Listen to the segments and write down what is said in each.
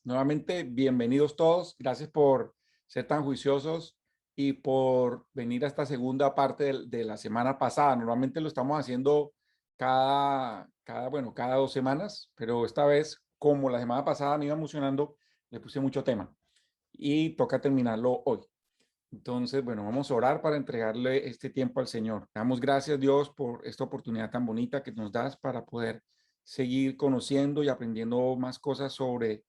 Nuevamente, bienvenidos todos. Gracias por ser tan juiciosos y por venir a esta segunda parte de la semana pasada. Normalmente lo estamos haciendo cada 2 semanas, pero esta vez, como la semana pasada me iba emocionando, le puse mucho tema y toca terminarlo hoy. Entonces, bueno, vamos a orar para entregarle este tiempo al Señor. Damos gracias, Dios, por esta oportunidad tan bonita que nos das para poder seguir conociendo y aprendiendo más cosas sobre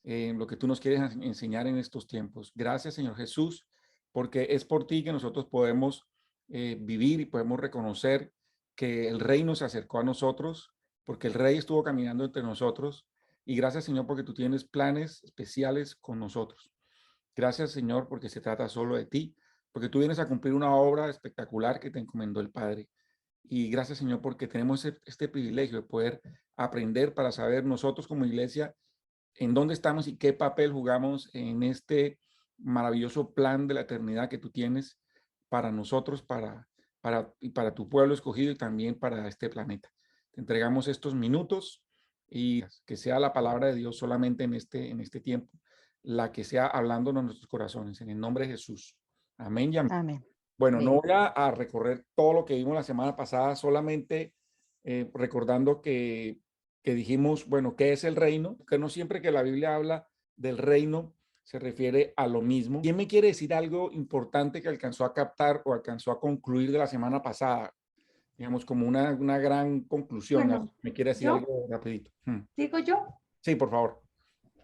lo que tú nos quieres enseñar en estos tiempos. Gracias, Señor Jesús, porque es por ti que nosotros podemos vivir y podemos reconocer que el reino se acercó a nosotros, porque el Rey estuvo caminando entre nosotros. Y gracias, Señor, porque tú tienes planes especiales con nosotros. Gracias, Señor, porque se trata solo de ti, porque tú vienes a cumplir una obra espectacular que te encomendó el Padre. Y gracias, Señor, porque tenemos este privilegio de poder aprender para saber nosotros como iglesia en dónde estamos y qué papel jugamos en este maravilloso plan de la eternidad que tú tienes para nosotros, y para tu pueblo escogido y también para este planeta. Te entregamos estos minutos y que sea la palabra de Dios solamente en este tiempo, la que sea hablándonos en nuestros corazones, en el nombre de Jesús. Amén y amén. Amén. Bueno, no Amén. voy a recorrer todo lo que vimos la semana pasada, solamente recordando que dijimos, bueno, ¿qué es el reino? Que no siempre que la Biblia habla del reino se refiere a lo mismo. ¿Quién me quiere decir algo importante que alcanzó a captar o alcanzó a concluir de la semana pasada? Digamos, como una gran conclusión. Bueno, ¿Me quiere decir yo algo rapidito? digo yo Sí, por favor.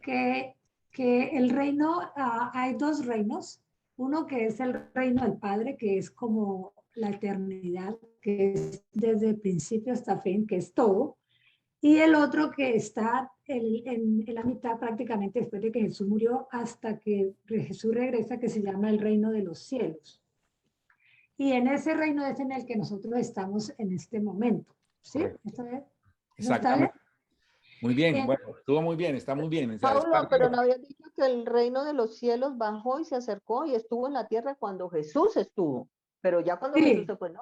que, que el reino, hay dos reinos. Uno que es el reino del Padre, que es como la eternidad, que es desde el principio hasta fin, que es todo. Y el otro que está en la mitad prácticamente después de que Jesús murió hasta que Jesús regresa, que se llama el reino de los cielos. Y en ese reino es en el que nosotros estamos en este momento. ¿Sí? Correcto. ¿Está bien? ¿No está bien? Exactamente. Muy bien. Eh, Bueno, estuvo muy bien, está muy bien. O sea, es Pablo, parte de pero lo no habías dicho que el reino de los cielos bajó y se acercó y estuvo en la tierra cuando Jesús estuvo. Pero ya cuando Jesús sí, se fue, no.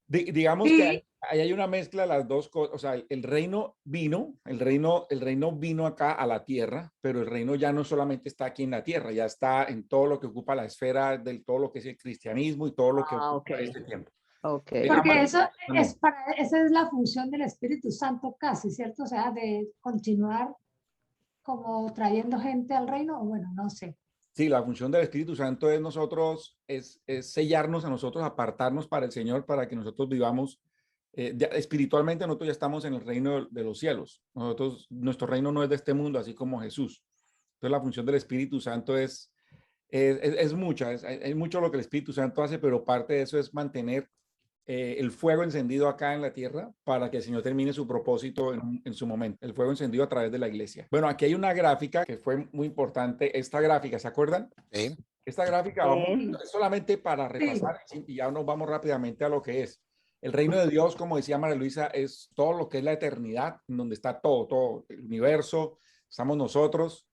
Digamos que sí, ahí hay una mezcla de las dos cosas. O sea, el reino vino, el reino vino acá a la tierra, pero el reino ya no solamente está aquí en la tierra, ya está en todo lo que ocupa la esfera del todo lo que es el cristianismo y todo lo que Ah, ok. ocupa este tiempo. Ok. porque eso es También. para, esa es la función del Espíritu Santo casi, ¿cierto? O sea, de continuar como trayendo gente al reino, o bueno, no sé. Sí, la función del Espíritu Santo es es sellarnos a nosotros, apartarnos para el Señor, para que nosotros vivamos espiritualmente. Nosotros ya estamos en el reino de los cielos. Nuestro reino no es de este mundo, así como Jesús. Entonces, la función del Espíritu Santo es mucha, hay mucho lo que el Espíritu Santo hace, pero parte de eso es mantener el fuego encendido acá en la tierra para que el Señor termine su propósito en su momento. El fuego encendido a través de la iglesia. Bueno, aquí hay una gráfica que fue muy importante. Esta gráfica, ¿se acuerdan? Sí. Esta gráfica Sí. solamente para Sí, repasar y ya nos vamos rápidamente a lo que es. El reino de Dios, como decía María Luisa, es todo lo que es la eternidad, en donde está todo el universo. Estamos nosotros,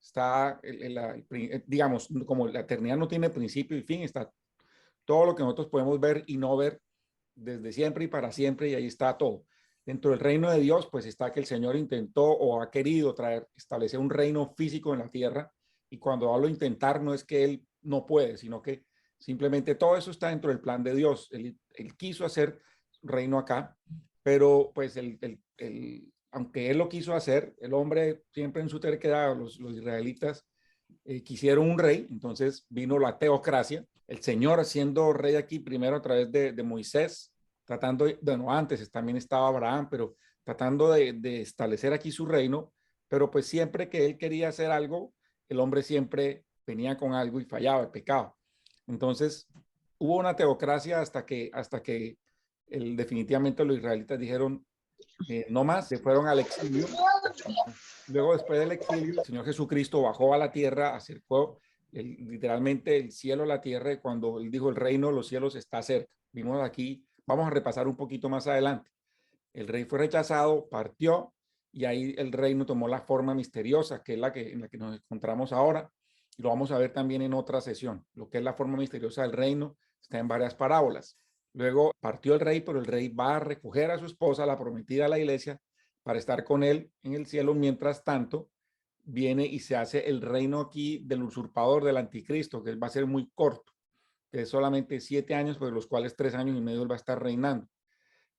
digamos, como la eternidad no tiene principio y fin, está todo lo que nosotros podemos ver y no ver desde siempre y para siempre, y ahí está todo. Dentro del reino de Dios, pues está que el Señor intentó o ha querido establecer un reino físico en la tierra, y cuando hablo intentar no es que Él no puede, sino que simplemente todo eso está dentro del plan de Dios. Él quiso hacer reino acá, pero pues aunque Él lo quiso hacer, el hombre siempre en su terquedad, los israelitas quisieron un rey, entonces vino la teocracia, el Señor siendo rey aquí primero a través de Moisés, bueno, antes también estaba Abraham, pero tratando de establecer aquí su reino, pero pues siempre que él quería hacer algo, el hombre siempre venía con algo y fallaba, el pecado. Entonces hubo una teocracia hasta que definitivamente los israelitas dijeron, no más, se fueron al exilio. Luego, después del exilio, el Señor Jesucristo bajó a la tierra, acercó literalmente el cielo a la tierra, y cuando Él dijo el reino de los cielos está cerca. Vimos aquí, vamos a repasar un poquito más adelante. El rey fue rechazado, partió, y ahí el reino tomó la forma misteriosa, que es en la que nos encontramos ahora, y lo vamos a ver también en otra sesión. Lo que es la forma misteriosa del reino está en varias parábolas. Luego partió el rey, pero el rey va a recoger a su esposa, la prometida a la iglesia, para estar con él en el cielo. Mientras tanto, viene y se hace el reino aquí del usurpador, del anticristo, que va a ser muy corto, que es solamente 7 años, pues de los cuales 3 años y medio él va a estar reinando,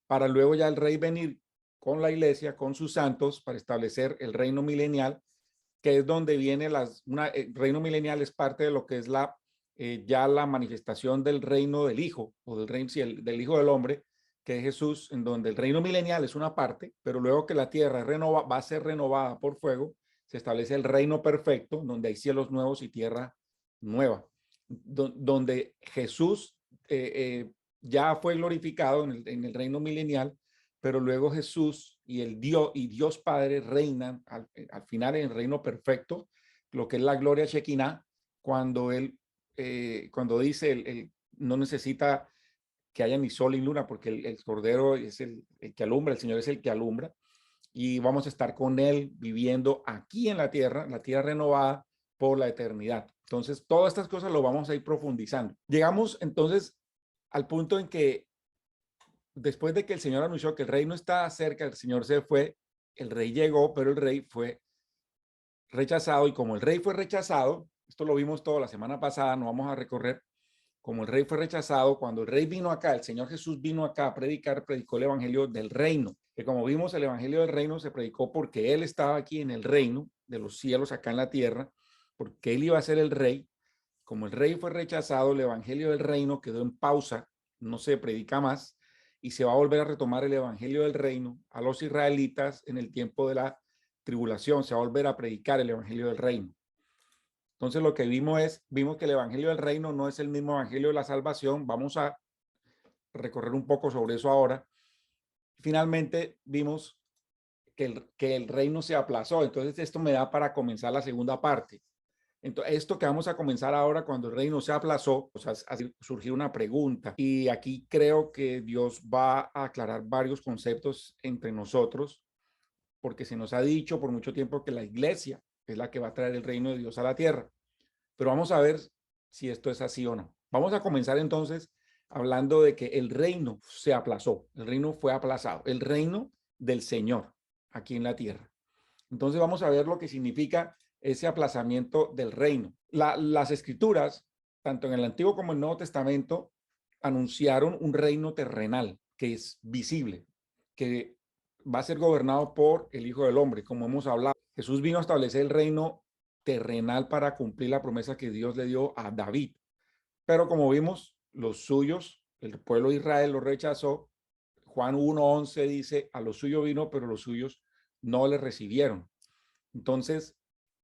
para luego ya el rey venir con la iglesia, con sus santos, para establecer el reino milenial, que es donde viene el reino milenial es parte de lo que es ya la manifestación del reino del Hijo, o del reino, sí, del Hijo del Hombre, que es Jesús, en donde el reino milenial es una parte, pero luego que la tierra va a ser renovada por fuego, se establece el reino perfecto, donde hay cielos nuevos y tierra nueva, donde Jesús ya fue glorificado en el reino milenial, pero luego Jesús y Dios Padre reinan al final en el reino perfecto, lo que es la gloria Shekinah, cuando cuando dice no necesita que haya ni sol ni luna, porque el Cordero es el que alumbra, el Señor es el que alumbra, y vamos a estar con Él viviendo aquí en la tierra renovada por la eternidad. Entonces, todas estas cosas lo vamos a ir profundizando. Llegamos entonces al punto en que después de que el Señor anunció que el rey no está cerca, el Señor se fue, el rey llegó, pero el rey fue rechazado, y como el rey fue rechazado, esto lo vimos todo la semana pasada, no vamos a recorrer, como el rey fue rechazado, cuando el rey vino acá, el Señor Jesús vino acá a predicar, predicó el evangelio del reino, que como vimos el evangelio del reino se predicó porque él estaba aquí en el reino de los cielos, acá en la tierra, porque él iba a ser el rey. Como el rey fue rechazado, el evangelio del reino quedó en pausa, no se predica más, y se va a volver a retomar el evangelio del reino a los israelitas en el tiempo de la tribulación, se va a volver a predicar el evangelio del reino. Entonces lo que vimos que el evangelio del reino no es el mismo evangelio de la salvación. Vamos a recorrer un poco sobre eso ahora. Finalmente vimos que el reino se aplazó. Entonces esto me da para comenzar la segunda parte. Entonces, esto que vamos a comenzar ahora, cuando el reino se aplazó, pues surgió una pregunta, y aquí creo que Dios va a aclarar varios conceptos entre nosotros, porque se nos ha dicho por mucho tiempo que la iglesia es la que va a traer el reino de Dios a la tierra, pero vamos a ver si esto es así o no. Vamos a comenzar entonces hablando de que el reino se aplazó, el reino fue aplazado, el reino del Señor aquí en la tierra. Entonces vamos a ver lo que significa ese aplazamiento del reino. Las escrituras, tanto en el Antiguo como en el Nuevo Testamento, anunciaron un reino terrenal que es visible, que va a ser gobernado por el Hijo del Hombre, como hemos hablado. Jesús vino a establecer el reino terrenal para cumplir la promesa que Dios le dio a David. Pero como vimos, los suyos, el pueblo de Israel lo rechazó. Juan 1:11 dice, a los suyos vino, pero los suyos no le recibieron. Entonces,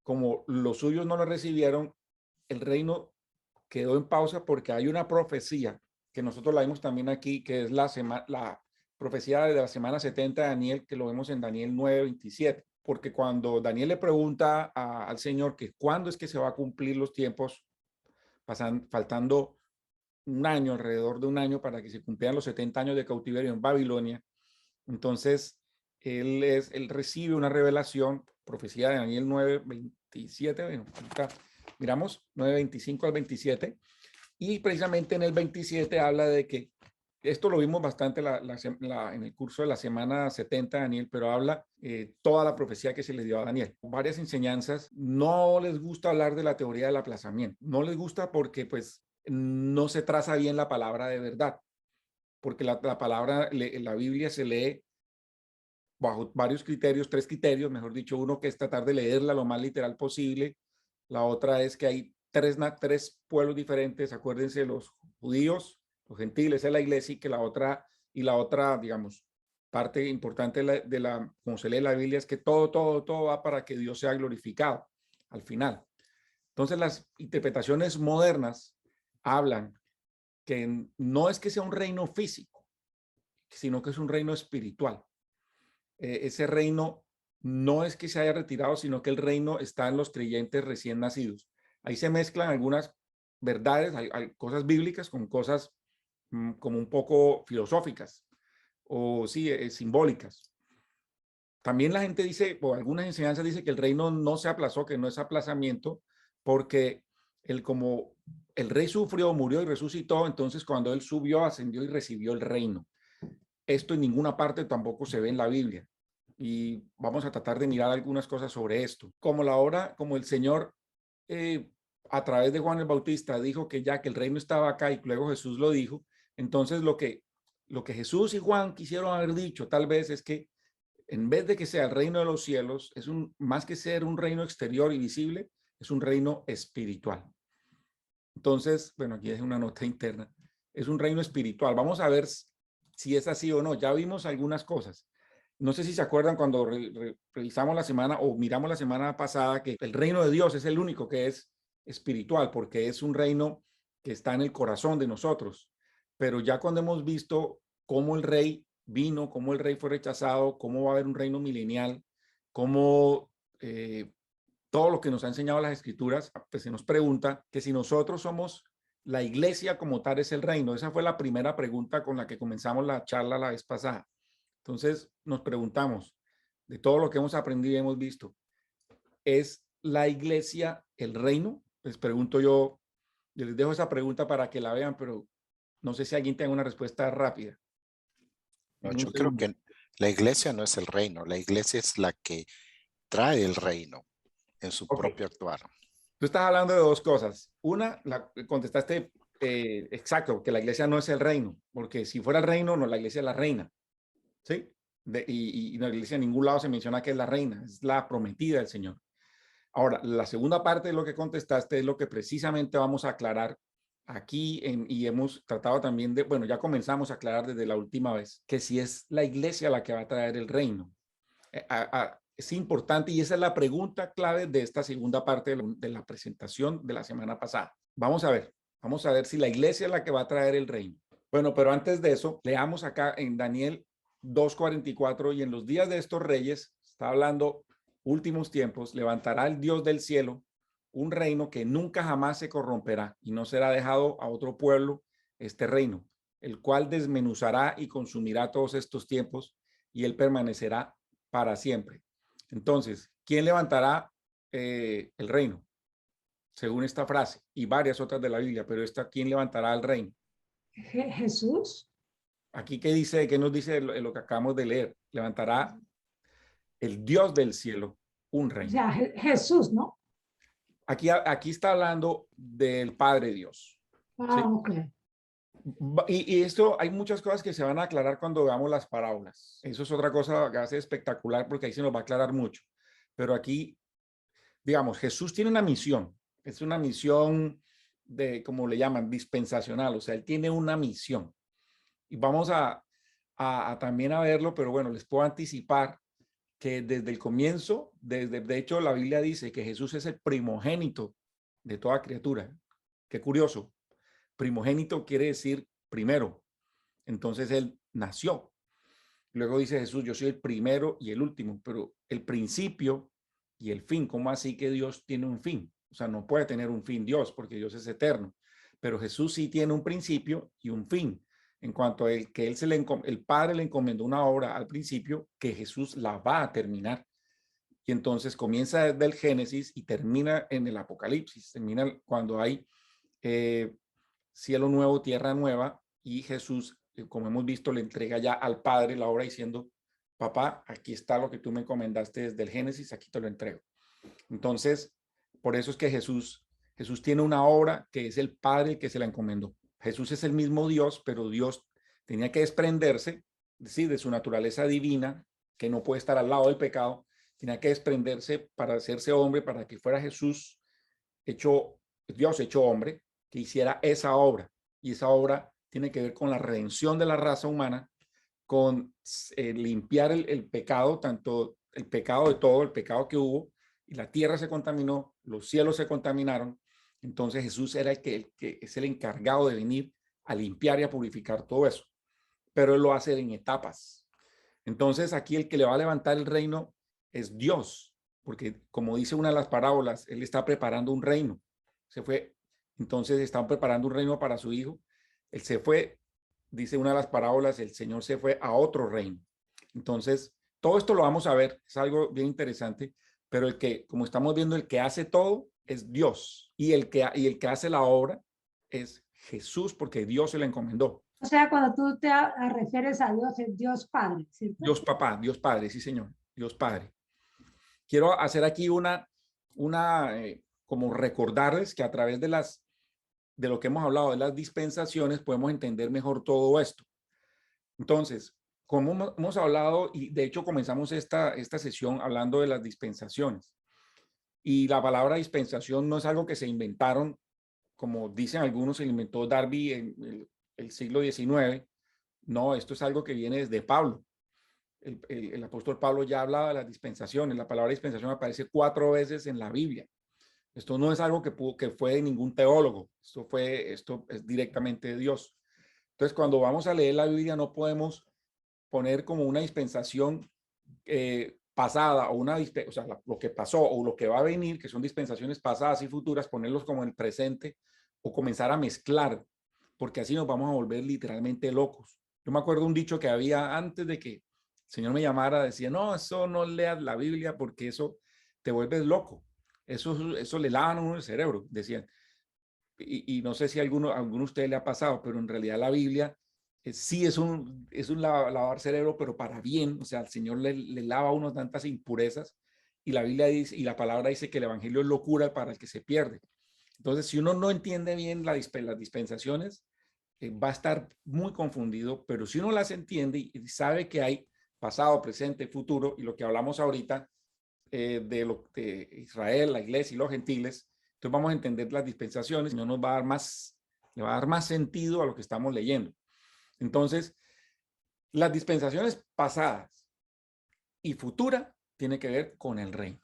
como los suyos no lo recibieron, el reino quedó en pausa porque hay una profecía que nosotros la vimos también aquí, que es la profecía de la semana 70 de Daniel, que lo vemos en Daniel 9:27. Porque cuando Daniel le pregunta al Señor que cuándo es que se va a cumplir los tiempos, faltando un año, alrededor de un año, para que se cumplieran los 70 años de cautiverio en Babilonia, entonces él recibe una revelación, profecía de Daniel 9:27, bueno, miramos 9:25 al 27, y precisamente en el 27 habla de que, esto lo vimos bastante en el curso de la semana 70 de Daniel, pero habla toda la profecía que se le dio a Daniel. Varias enseñanzas, no les gusta hablar de la teoría del aplazamiento, no les gusta porque pues no se traza bien la palabra de verdad, porque la palabra, la Biblia se lee bajo varios criterios, 3 criterios, mejor dicho. Uno, que es tratar de leerla lo más literal posible. La otra es que hay tres pueblos diferentes, acuérdense, los judíos, los gentiles, es la iglesia, y que la otra, digamos, parte importante como se lee la Biblia, es que todo va para que Dios sea glorificado al final. Entonces las interpretaciones modernas hablan que no es que sea un reino físico, sino que es un reino espiritual. Ese reino no es que se haya retirado, sino que el reino está en los creyentes recién nacidos. Ahí se mezclan algunas verdades, hay cosas bíblicas con cosas como un poco filosóficas o sí, simbólicas. También la gente dice, o algunas enseñanzas dicen, que el reino no se aplazó, que no es aplazamiento, porque como el rey sufrió, murió y resucitó, entonces cuando él subió, ascendió y recibió el reino. Esto en ninguna parte tampoco se ve en la Biblia. y vamos a tratar de mirar algunas cosas sobre esto. Como el Señor a través de Juan el Bautista dijo que ya que el reino estaba acá y luego Jesús lo dijo, entonces lo que Jesús y Juan quisieron haber dicho tal vez es que en vez de que sea el reino de los cielos, más que ser un reino exterior y visible, es un reino espiritual. Entonces, bueno, aquí es una nota interna, es un reino espiritual. Vamos a ver si es así o no. Ya vimos algunas cosas. No sé si se acuerdan cuando revisamos la semana o miramos la semana pasada que el reino de Dios es el único que es espiritual porque es un reino que está en el corazón de nosotros. Pero ya cuando hemos visto cómo el rey vino, cómo el rey fue rechazado, cómo va a haber un reino milenial, cómo todo lo que nos ha enseñado las escrituras, pues se nos pregunta que si nosotros somos la iglesia como tal es el reino. Esa fue la primera pregunta con la que comenzamos la charla la vez pasada. Entonces nos preguntamos, de todo lo que hemos aprendido y hemos visto, ¿es la iglesia el reino? Les pregunto yo les dejo esa pregunta para que la vean, pero no sé si alguien tenga una respuesta rápida. No, En un yo creo segundo. que la iglesia no es el reino, la iglesia es la que trae el reino en su propio actuar. Tú estás hablando de dos cosas. Una, contestaste exacto, que la iglesia no es el reino, porque si fuera el reino, no, la iglesia es la reina. ¿Sí? Y la iglesia en ningún lado se menciona que es la reina, es la prometida del Señor. Ahora, la segunda parte de lo que contestaste es lo que precisamente vamos a aclarar aquí y hemos tratado también de, bueno, ya comenzamos a aclarar desde la última vez, que si es la iglesia la que va a traer el reino. Es importante y esa es la pregunta clave de esta segunda parte de la presentación de la semana pasada. Vamos a ver si la iglesia es la que va a traer el reino. Bueno, pero antes de eso, leamos acá en Daniel 2:44 y en los días de estos reyes, está hablando últimos tiempos, levantará el Dios del cielo un reino que nunca jamás se corromperá y no será dejado a otro pueblo este reino, el cual desmenuzará y consumirá todos estos tiempos y él permanecerá para siempre. Entonces, ¿quién levantará el reino? Según esta frase y varias otras de la Biblia, pero ¿quién levantará el reino? Jesús. Aquí, ¿qué nos dice lo que acabamos de leer? Levantará el Dios del cielo un O reino. sea, Jesús, ¿no? Aquí está hablando del Padre Dios. Ah, ¿sí? ok. Y esto, hay muchas cosas que se van a aclarar cuando veamos las parábolas. Eso es otra cosa que hace espectacular porque ahí se nos va a aclarar mucho. Pero aquí, digamos, Jesús tiene una misión. Es una misión de, como le llaman, dispensacional. O sea, él tiene una misión. Y vamos a también a verlo, pero bueno, les puedo anticipar que desde el comienzo, de hecho, la Biblia dice que Jesús es el primogénito de toda criatura. Qué curioso. Primogénito quiere decir primero. Entonces él nació. Luego dice Jesús, yo soy el primero y el último, pero el principio y el fin, ¿cómo así que Dios tiene un fin? O sea, no puede tener un fin Dios porque Dios es eterno, pero Jesús sí tiene un principio y un fin. En cuanto a que el Padre le encomendó una obra al principio que Jesús la va a terminar. Y entonces comienza desde el Génesis y termina en el Apocalipsis. Termina cuando hay cielo nuevo, tierra nueva, y Jesús, como hemos visto, le entrega ya al Padre la obra diciendo, papá, aquí está lo que tú me encomendaste desde el Génesis, aquí te lo entrego. Entonces, por eso es que Jesús tiene una obra que es el Padre que se la encomendó. Jesús es el mismo Dios, pero Dios tenía que desprenderse, ¿sí?, de su naturaleza divina, que no puede estar al lado del pecado, tenía que desprenderse para hacerse hombre, para que fuera Jesús Dios hecho hombre, que hiciera esa obra. Y esa obra tiene que ver con la redención de la raza humana, con limpiar el pecado, tanto el pecado de todo, el pecado que hubo, y la tierra se contaminó, los cielos se contaminaron. Entonces Jesús era el que es el encargado de venir a limpiar y a purificar todo eso. Pero él lo hace en etapas. Entonces aquí el que le va a levantar el reino es Dios, porque como dice una de las parábolas, él está preparando un reino. Entonces están preparando un reino para su hijo. Él se fue, dice una de las parábolas, el Señor se fue a otro reino. Entonces, todo esto lo vamos a ver, es algo bien interesante, pero como estamos viendo, el que hace todo es Dios y el que hace la obra es Jesús, porque Dios se le encomendó. O sea, cuando tú te refieres a Dios, es Dios Padre, ¿cierto? Dios Papá, Dios Padre, sí, Señor. Dios Padre. Quiero hacer aquí como recordarles que a través de lo que hemos hablado de las dispensaciones podemos entender mejor todo esto. Entonces, como hemos hablado, y de hecho comenzamos esta sesión hablando de las dispensaciones. Y la palabra dispensación no es algo que se inventaron, como dicen algunos, se inventó Darby en el siglo XIX. No, esto es algo que viene desde Pablo. El apóstol Pablo ya hablaba de las dispensaciones. La palabra dispensación aparece 4 veces en la Biblia. Esto no es algo que fue de ningún teólogo. Esto es directamente de Dios. Entonces, cuando vamos a leer la Biblia, no podemos poner como una dispensación pasada o o sea, lo que pasó o lo que va a venir, que son dispensaciones pasadas y futuras, ponerlos como en el presente o comenzar a mezclar, porque así nos vamos a volver literalmente locos. Yo me acuerdo un dicho que había antes de que el Señor me llamara, decía, no, eso no leas la Biblia porque eso te vuelves loco. Eso le lavan a uno el cerebro, decían. Y no sé si a alguno de ustedes le ha pasado, pero en realidad la Biblia sí es un lavar cerebro, pero para bien. O sea, el Señor le lava a uno tantas impurezas y la Biblia dice, y la palabra dice que el evangelio es locura para el que se pierde. Entonces, si uno no entiende bien las dispensaciones, va a estar muy confundido, pero si uno las entiende y sabe que hay pasado, presente, futuro, y lo que hablamos ahorita de Israel, la iglesia y los gentiles, entonces vamos a entender las dispensaciones y no nos va a dar le va a dar más sentido a lo que estamos leyendo. Entonces, las dispensaciones pasadas y futura tiene que ver con el reino.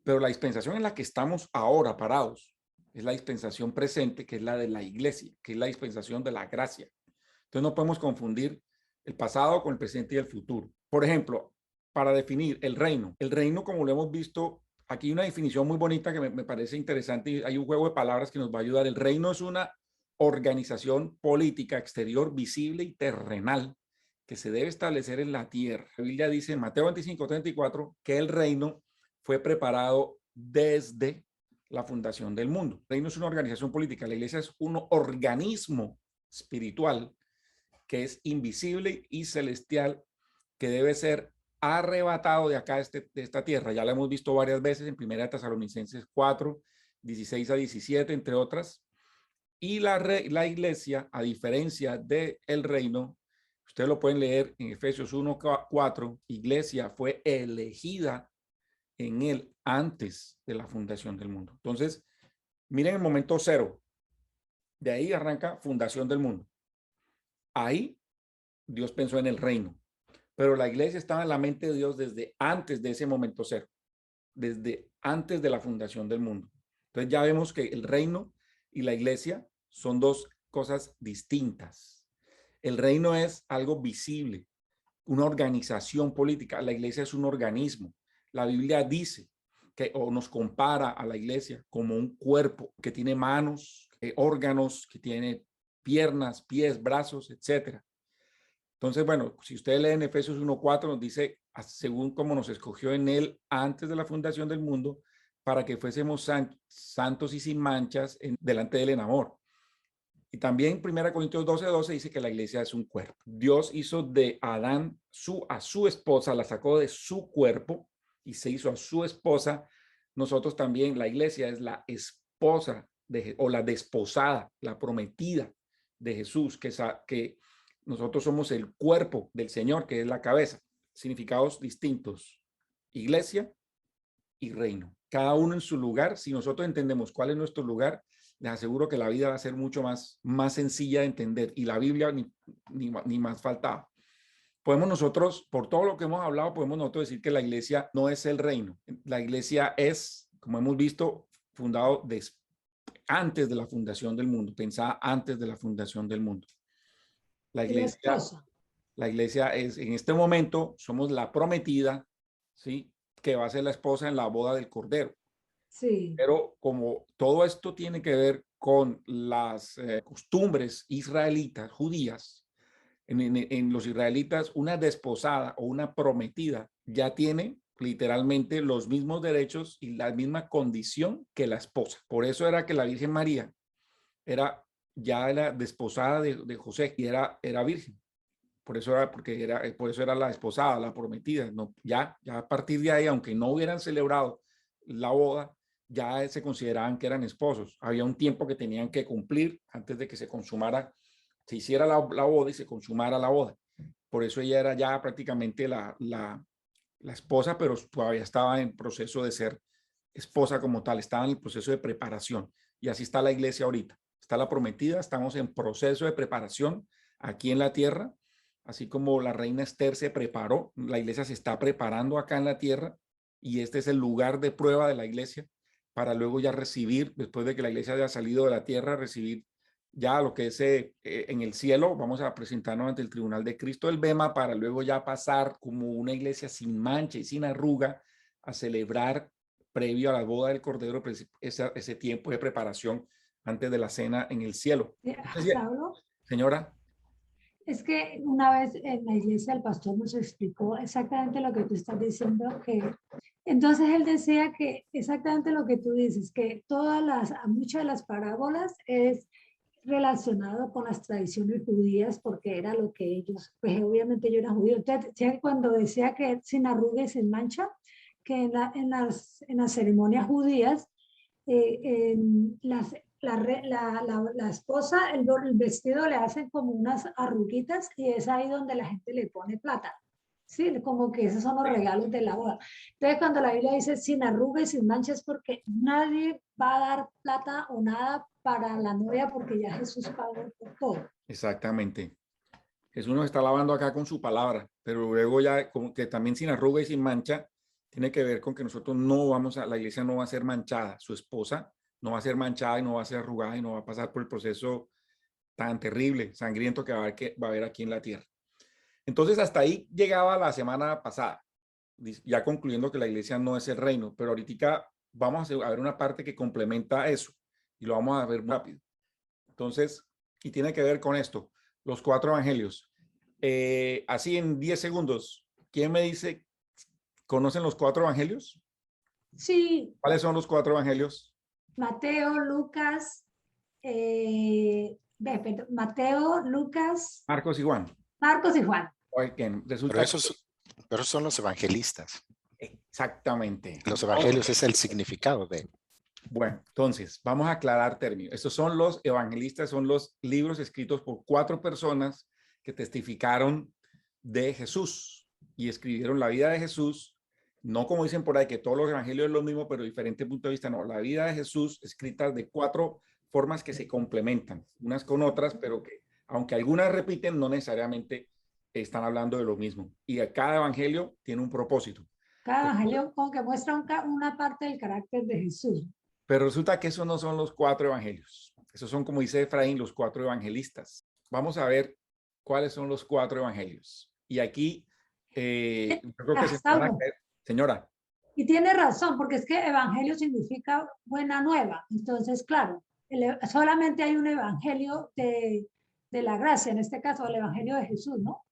Pero la dispensación en la que estamos ahora parados es la dispensación presente, que es la de la iglesia, que es la dispensación de la gracia. Entonces no podemos confundir el pasado con el presente y el futuro. Por ejemplo, para definir el reino como lo hemos visto, aquí hay una definición muy bonita que me parece interesante y hay un juego de palabras que nos va a ayudar. El reino es una organización política exterior visible y terrenal que se debe establecer en la tierra. La Biblia dice en Mateo 25:34 que el reino fue preparado desde la fundación del mundo. El reino es una organización política, la iglesia es un organismo espiritual que es invisible y celestial, que debe ser arrebatado de acá, de esta tierra. Ya lo hemos visto varias veces en 1 Tesalonicenses 4, 16 a 17, entre otras. Y la iglesia, a diferencia del reino, ustedes lo pueden leer en Efesios 1, 4, iglesia fue elegida en él antes de la fundación del mundo. Entonces, miren el momento cero. De ahí arranca fundación del mundo. Ahí Dios pensó en el reino, pero la iglesia estaba en la mente de Dios desde antes de ese momento cero, desde antes de la fundación del mundo. Entonces ya vemos que el reino y la iglesia son dos cosas distintas. El reino es algo visible, una organización política. La iglesia es un organismo. La Biblia dice que o nos compara a la iglesia como un cuerpo que tiene manos, órganos, que tiene piernas, pies, brazos, etcétera. Entonces, bueno, si ustedes leen Efesios 1:4, nos dice, según como nos escogió en él antes de la fundación del mundo, para que fuésemos santos y sin manchas delante de él en amor. Y también 1 Corintios 12:12 dice que la iglesia es un cuerpo. Dios hizo de Adán a su esposa, la sacó de su cuerpo y se hizo a su esposa. Nosotros también, la iglesia es la esposa o la desposada, la prometida de Jesús, que nosotros somos el cuerpo del Señor, que es la cabeza. Significados distintos: iglesia y reino. Cada uno en su lugar. Si nosotros entendemos cuál es nuestro lugar, les aseguro que la vida va a ser mucho más sencilla de entender. Y la Biblia ni más faltaba. Podemos nosotros, por todo lo que hemos hablado, podemos nosotros decir que la iglesia no es el reino. La iglesia es, como hemos visto, fundado antes de la fundación del mundo, pensada antes de la fundación del mundo. La iglesia es, en este momento, somos la prometida, ¿sí?, que va a ser la esposa en la boda del Cordero. Sí. Pero como todo esto tiene que ver con las costumbres israelitas, judías, en los israelitas, una desposada o una prometida ya tiene literalmente los mismos derechos y la misma condición que la esposa. Por eso era que la Virgen María ya era desposada de José y era virgen, por eso era la desposada, la prometida. No, ya a partir de ahí, aunque no hubieran celebrado la boda, ya se consideraban que eran esposos. Había un tiempo que tenían que cumplir antes de que se hiciera la boda y se consumara la boda. Por eso ella era ya prácticamente la esposa, pero todavía estaba en proceso de ser esposa como tal, estaba en el proceso de preparación. Y así está la iglesia ahorita. Está la prometida, estamos en proceso de preparación aquí en la tierra, así como la reina Esther se preparó, la iglesia se está preparando acá en la tierra y este es el lugar de prueba de la iglesia para luego ya recibir, después de que la iglesia haya salido de la tierra, recibir ya lo que es en el cielo. Vamos a presentarnos ante el tribunal de Cristo del Bema para luego ya pasar como una iglesia sin mancha y sin arruga a celebrar previo a la boda del Cordero ese tiempo de preparación antes de la cena en el cielo. Entonces, Saulo, señora. es que una vez en la iglesia el pastor nos explicó exactamente lo que tú estás diciendo, que entonces él decía que exactamente lo que tú dices, que muchas de las parábolas es relacionado con las tradiciones judías porque era lo que ellos, pues obviamente yo era judío. Entonces, cuando decía que sin arruga y sin mancha, que en las ceremonias judías, la esposa, el vestido le hacen como unas arruguitas y es ahí donde la gente le pone plata. Sí, como que esos son los regalos de la boda. Entonces, cuando la Biblia dice sin arruga y sin mancha es porque nadie va a dar plata o nada para la novia porque ya Jesús pagó por todo. Exactamente. Jesús nos está lavando acá con su palabra, pero luego ya como que también sin arruga y sin mancha tiene que ver con que nosotros la iglesia no va a ser manchada, su esposa no va a ser manchada y no va a ser arrugada y no va a pasar por el proceso tan terrible, sangriento que va a haber aquí en la tierra. Entonces hasta ahí llegaba la semana pasada, ya concluyendo que la iglesia no es el reino, pero ahorita vamos a ver una parte que complementa eso y lo vamos a ver rápido. Entonces, y tiene que ver con esto, los 4 evangelios. Así en 10 segundos, ¿quién me dice, conocen los 4 evangelios? Sí. ¿Cuáles son los 4 evangelios? Mateo, Lucas, Mateo, Lucas, Marcos y Juan. Marcos y Juan. Pero esos son los evangelistas. Exactamente. Los evangelios es el significado de. Bueno, entonces, vamos a aclarar términos. Estos son los evangelistas, son los libros escritos por 4 personas que testificaron de Jesús y escribieron la vida de Jesús, no como dicen por ahí que todos los evangelios es lo mismo, pero diferente punto de vista, no, la vida de Jesús escrita de 4 formas que se complementan, unas con otras, pero que aunque algunas repiten, no necesariamente están hablando de lo mismo. Y cada evangelio tiene un propósito. Cada evangelio como que muestra una parte del carácter de Jesús. Pero resulta que esos no son los 4 evangelios. Esos son, como dice Efraín, los 4 evangelistas. Vamos a ver cuáles son los 4 evangelios. Y aquí, yo creo que señora. Y tiene razón, porque es que evangelio significa buena nueva. Entonces, claro, solamente hay un evangelio de la gracia, en este caso, el evangelio de Jesús, ¿no?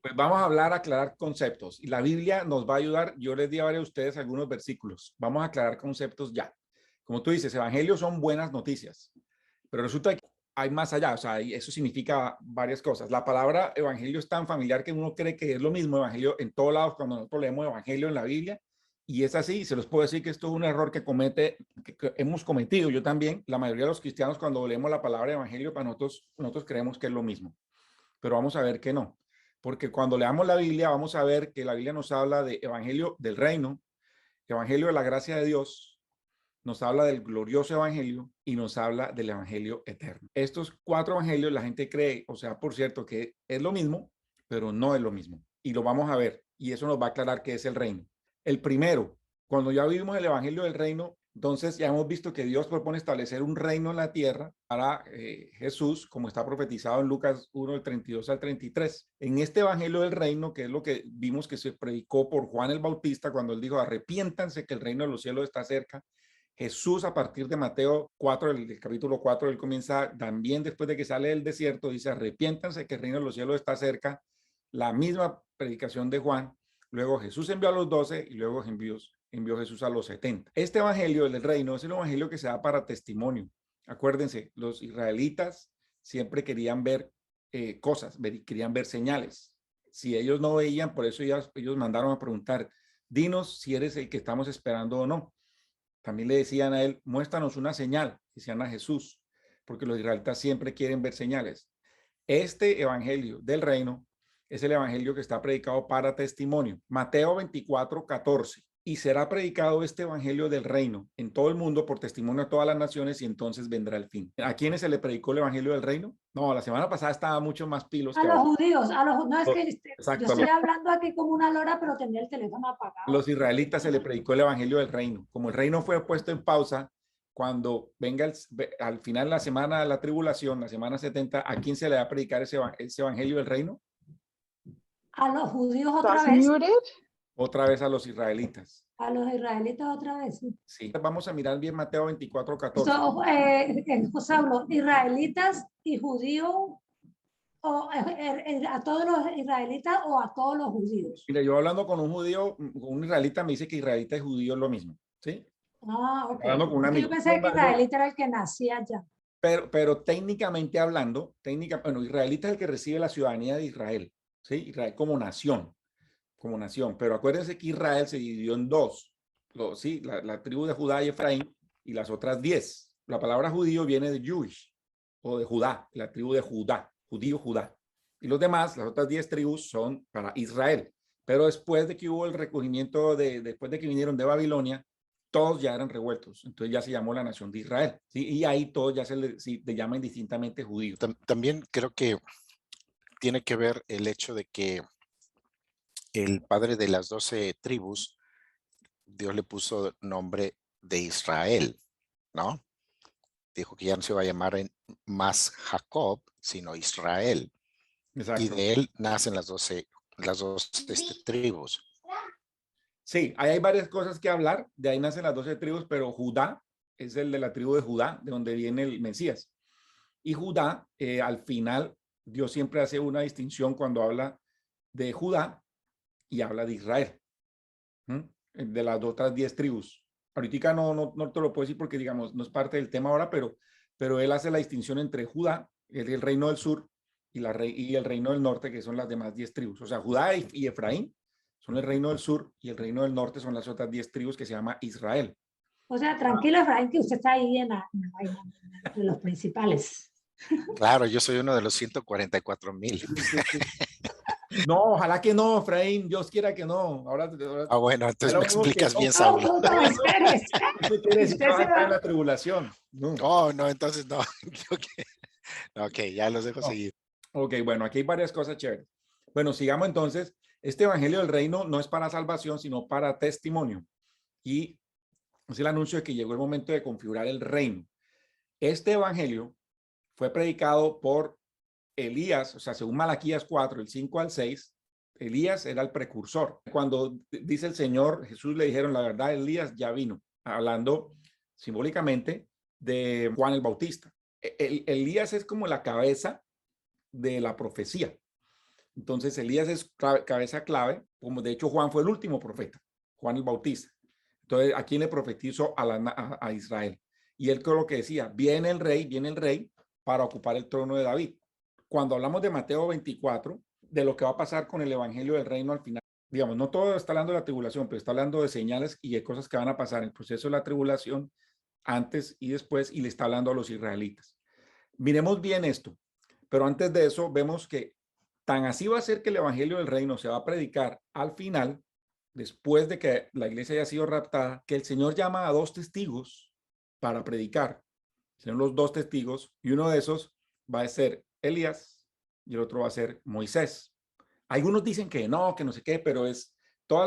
Pues vamos a aclarar conceptos. Y la Biblia nos va a ayudar. Yo les di a varios de ustedes algunos versículos. Vamos a aclarar conceptos ya. Como tú dices, evangelios son buenas noticias, pero resulta que hay más allá, o sea, eso significa varias cosas. La palabra evangelio es tan familiar que uno cree que es lo mismo evangelio en todos lados cuando nosotros leemos evangelio en la Biblia, y es así. Se los puedo decir que esto es un error que hemos cometido, yo también. La mayoría de los cristianos cuando leemos la palabra evangelio, para nosotros creemos que es lo mismo, pero vamos a ver que no, porque cuando leamos la Biblia vamos a ver que la Biblia nos habla de evangelio del reino, evangelio de la gracia de Dios, nos habla del glorioso evangelio y nos habla del evangelio eterno. Estos 4 evangelios la gente cree, o sea, por cierto, que es lo mismo, pero no es lo mismo. Y lo vamos a ver, y eso nos va a aclarar qué es el reino. El primero, cuando ya vivimos el evangelio del reino, entonces ya hemos visto que Dios propone establecer un reino en la tierra para Jesús, como está profetizado en Lucas 1, del 32 al 33. En este evangelio del reino, que es lo que vimos que se predicó por Juan el Bautista cuando él dijo, arrepiéntanse que el reino de los cielos está cerca. Jesús, a partir de Mateo 4, el capítulo 4, él comienza también después de que sale del desierto, dice, arrepiéntanse que el reino de los cielos está cerca. La misma predicación de Juan. Luego Jesús envió a los 12 y luego envió Jesús a los 70. Este evangelio del reino es el evangelio que se da para testimonio. Acuérdense, los israelitas siempre querían ver cosas, querían ver señales. si ellos no veían, por eso ellos mandaron a preguntar, dinos si eres el que estamos esperando o no. También le decían a él, muéstranos una señal, decían a Jesús, porque los israelitas siempre quieren ver señales. Este evangelio del reino es el evangelio que está predicado para testimonio. Mateo 24:14. Y será predicado este evangelio del reino en todo el mundo por testimonio a todas las naciones y entonces vendrá el fin. ¿A quiénes se le predicó el evangelio del reino? No, la semana pasada estaba mucho más pilos A que los ahora. judíos, no es que Exacto, yo estoy hablando aquí como una lora, pero tenía el teléfono apagado. los israelitas se le predicó el evangelio del reino. Como el reino fue puesto en pausa, cuando venga al final de la semana de la tribulación, la semana 70, ¿a quién se le va a predicar ese evangelio del reino? A los judíos otra ¿Estás vez. muted? Otra vez a los israelitas. A los israelitas otra vez. Sí, vamos a mirar bien Mateo 24:14. José habló, israelitas y judíos, o a todos los israelitas o a todos los judíos. Mira, yo hablando con un judío, con un israelita me dice que israelita y judío es lo mismo, ¿sí? Ah, ok. Hablando con un amigo. Yo pensé que israelita era el que nacía allá. Pero técnicamente hablando, bueno, israelita es el que recibe la ciudadanía de Israel, ¿sí? Israel como nación, pero acuérdense que Israel se dividió en dos, ¿sí? La tribu de Judá y Efraín y las otras 10. La palabra judío viene de Jewish o de Judá, la tribu de Judá, judío, Judá. Y los demás, las otras 10 tribus son para Israel. Pero después de que hubo el recogimiento, después de que vinieron de Babilonia, todos ya eran revueltos. Entonces ya se llamó la nación de Israel. ¿Sí? Y ahí todos ya se le llaman indistintamente judíos. También creo que tiene que ver el hecho de que el padre de las 12 tribus, Dios le puso nombre de Israel, ¿no? Dijo que ya no se va a llamar más Jacob, sino Israel. Exacto. Y de él nacen las 12 tribus. Sí, ahí hay varias cosas que hablar. De ahí nacen las 12 tribus, pero Judá es el de la tribu de Judá, de donde viene el Mesías. Y Judá, al final, Dios siempre hace una distinción cuando habla de Judá y habla de Israel, de las otras 10 tribus. Ahorita no te lo puedo decir porque, digamos, no es parte del tema ahora, pero él hace la distinción entre Judá, el reino del sur, y el reino del norte, que son las demás 10 tribus. O sea, Judá y Efraín son el reino del sur y el reino del norte son las otras 10 tribus que se llama Israel. O sea, tranquilo, Efraín, que usted está ahí en de los principales. Claro, yo soy uno de los 144,000. No, ojalá que no, Efraín, Dios quiera que no. Ahora bueno, entonces me explicas bien, Saúl. No, espere. Usted en la tribulación. No, entonces no. Ok, ya los dejo seguir. Ok, bueno, aquí hay varias cosas chéveres. Bueno, sigamos entonces. Este evangelio del reino no es para salvación, sino para testimonio. Y es el anuncio de que llegó el momento de configurar el reino. Este evangelio fue predicado por Elías, o sea, según Malaquías 4, el 5 al 6, Elías era el precursor. Cuando dice el Señor, Jesús le dijeron, la verdad, Elías ya vino, hablando simbólicamente de Juan el Bautista. Elías es como la cabeza de la profecía. Entonces, Elías es cabeza clave, como de hecho Juan fue el último profeta, Juan el Bautista. Entonces, ¿a quién le profetizó? A Israel. Y él creo lo que decía, viene el rey para ocupar el trono de David. Cuando hablamos de Mateo 24, de lo que va a pasar con el evangelio del reino al final, digamos, no todo está hablando de la tribulación, pero está hablando de señales y de cosas que van a pasar en el proceso de la tribulación antes y después, y le está hablando a los israelitas. Miremos bien esto, pero antes de eso vemos que tan así va a ser que el evangelio del reino se va a predicar al final, después de que la iglesia haya sido raptada, que el Señor llama a 2 testigos para predicar. Serán los 2 testigos y uno de esos va a ser Elías y el otro va a ser Moisés. Algunos dicen que no sé qué, pero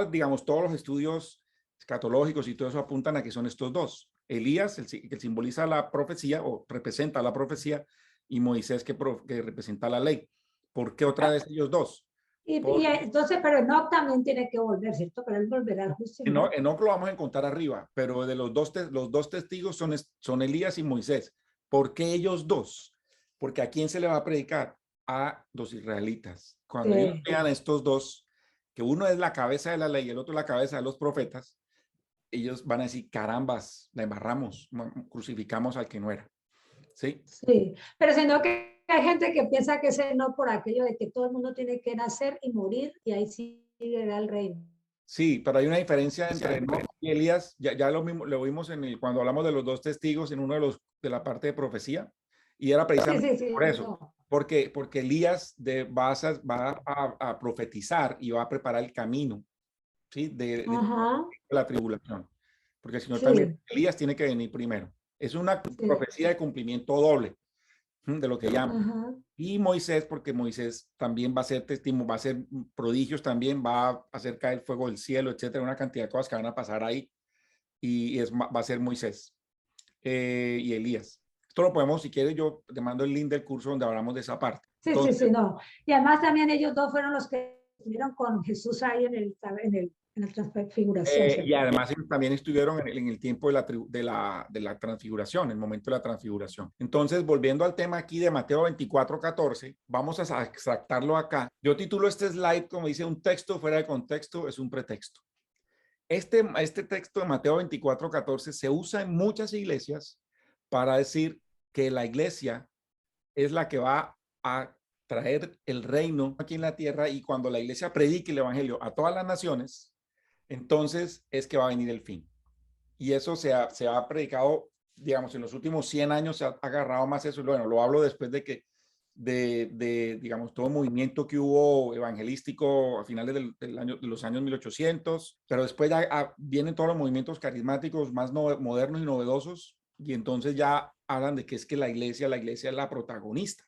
digamos, todos los estudios escatológicos y todo eso apuntan a que son estos 2. Elías, que simboliza la profecía o representa la profecía, y Moisés, que representa la ley. ¿Por qué otra vez ellos 2? Y entonces, pero Enoc también tiene que volver, ¿cierto? Pero él volverá al juicio. Enoc lo vamos a encontrar arriba, pero de los dos testigos son Elías y Moisés. ¿Por qué ellos 2? Porque ¿a quién se le va a predicar? A los israelitas. Cuando ellos vean a estos 2, que uno es la cabeza de la ley y el otro la cabeza de los profetas, ellos van a decir, carambas, la embarramos, crucificamos al que no era. ¿Sí? Sí, pero siendo que hay gente que piensa que ese no por aquello de que todo el mundo tiene que nacer y morir y ahí sí llegará el reino. Sí, pero hay una diferencia entre Enoc y Elías. Ya lo mismo, lo vimos cuando hablamos de los dos testigos en uno de la parte de profecía. Y era precisamente Sí, por eso. no. Porque Elías va a profetizar y va a preparar el camino, ¿sí? de Ajá, la tribulación. Porque el Señor sí, también, Elías tiene que venir primero. Es una sí, profecía de cumplimiento doble, de lo que llama. ajá, Y Moisés, porque Moisés también va a ser testimonio, va a hacer prodigios también, va a hacer caer el fuego del cielo, etcétera, una cantidad de cosas que van a pasar ahí. Y va a ser Moisés y Elías. Esto lo podemos, si quieres, yo te mando el link del curso donde hablamos de esa parte. sí, Entonces, sí, no. Y además también ellos dos fueron los que estuvieron con Jesús ahí en la transfiguración, y ¿cierto? además ellos también estuvieron en el tiempo de la transfiguración, el momento de la transfiguración. Entonces, volviendo al tema aquí de Mateo 24:14, vamos a extractarlo acá. Yo titulo este slide como dice un texto fuera de contexto es un pretexto. Este texto de Mateo 24:14 se usa en muchas iglesias para decir que la iglesia es la que va a traer el reino aquí en la tierra y cuando la iglesia predique el evangelio a todas las naciones, entonces es que va a venir el fin. Y eso se ha predicado, digamos, en los últimos 100 años se ha agarrado más eso. Bueno, lo hablo después de que, digamos, todo movimiento que hubo evangelístico a finales de los años 1800, pero después ya vienen todos los movimientos carismáticos más modernos y novedosos, y entonces ya hablan de que es que la iglesia es la protagonista.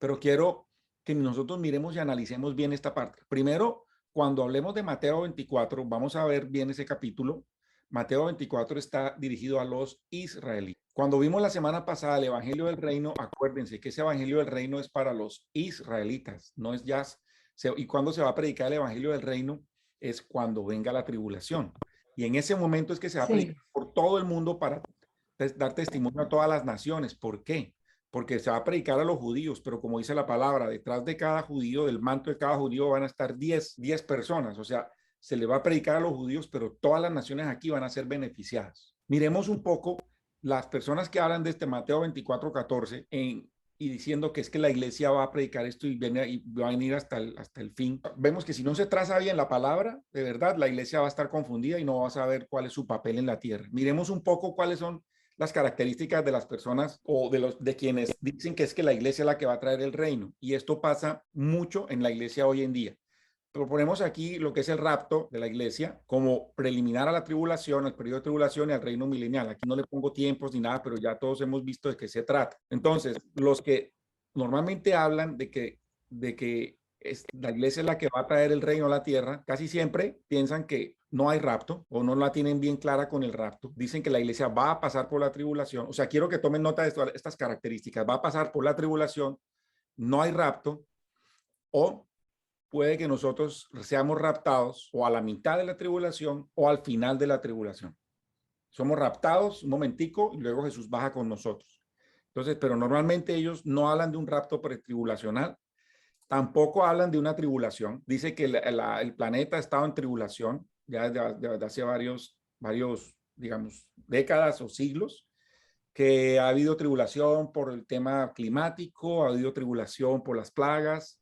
Pero quiero que nosotros miremos y analicemos bien esta parte. Primero, cuando hablemos de Mateo 24, vamos a ver bien ese capítulo. Mateo 24 está dirigido a los israelíes. Cuando vimos la semana pasada el Evangelio del Reino, acuérdense que ese Evangelio del Reino es para los israelitas, no es ya. Y cuando se va a predicar el Evangelio del Reino es cuando venga la tribulación. Y en ese momento es que se va a predicar por todo el mundo para dar testimonio a todas las naciones. ¿Por qué? Porque se va a predicar a los judíos, pero como dice la palabra, detrás de cada judío, del manto de cada judío van a estar 10 personas, o sea, se le va a predicar a los judíos, pero todas las naciones aquí van a ser beneficiadas. Miremos un poco las personas que hablan de este Mateo 24:14 y diciendo que es que la iglesia va a predicar esto y va a venir hasta el fin. Vemos que si no se traza bien la palabra, de verdad, la iglesia va a estar confundida y no va a saber cuál es su papel en la tierra. Miremos un poco cuáles son las características de las personas o de quienes dicen que es que la iglesia es la que va a traer el reino. Y esto pasa mucho en la iglesia hoy en día. Proponemos aquí lo que es el rapto de la iglesia como preliminar a la tribulación, al periodo de tribulación y al reino milenial. Aquí no le pongo tiempos ni nada, pero ya todos hemos visto de qué se trata. Entonces, los que normalmente hablan de que la iglesia es la que va a traer el reino a la tierra, casi siempre piensan que no hay rapto o no la tienen bien clara con el rapto. Dicen que la iglesia va a pasar por la tribulación. O sea, quiero que tomen nota de estas características. Va a pasar por la tribulación, no hay rapto, o puede que nosotros seamos raptados o a la mitad de la tribulación o al final de la tribulación. Somos raptados un momentico y luego Jesús baja con nosotros. Entonces, pero normalmente ellos no hablan de un rapto pretribulacional, tampoco hablan de una tribulación. Dice que el planeta ha estado en tribulación ya desde hace varios, digamos, décadas o siglos, que ha habido tribulación por el tema climático, ha habido tribulación por las plagas,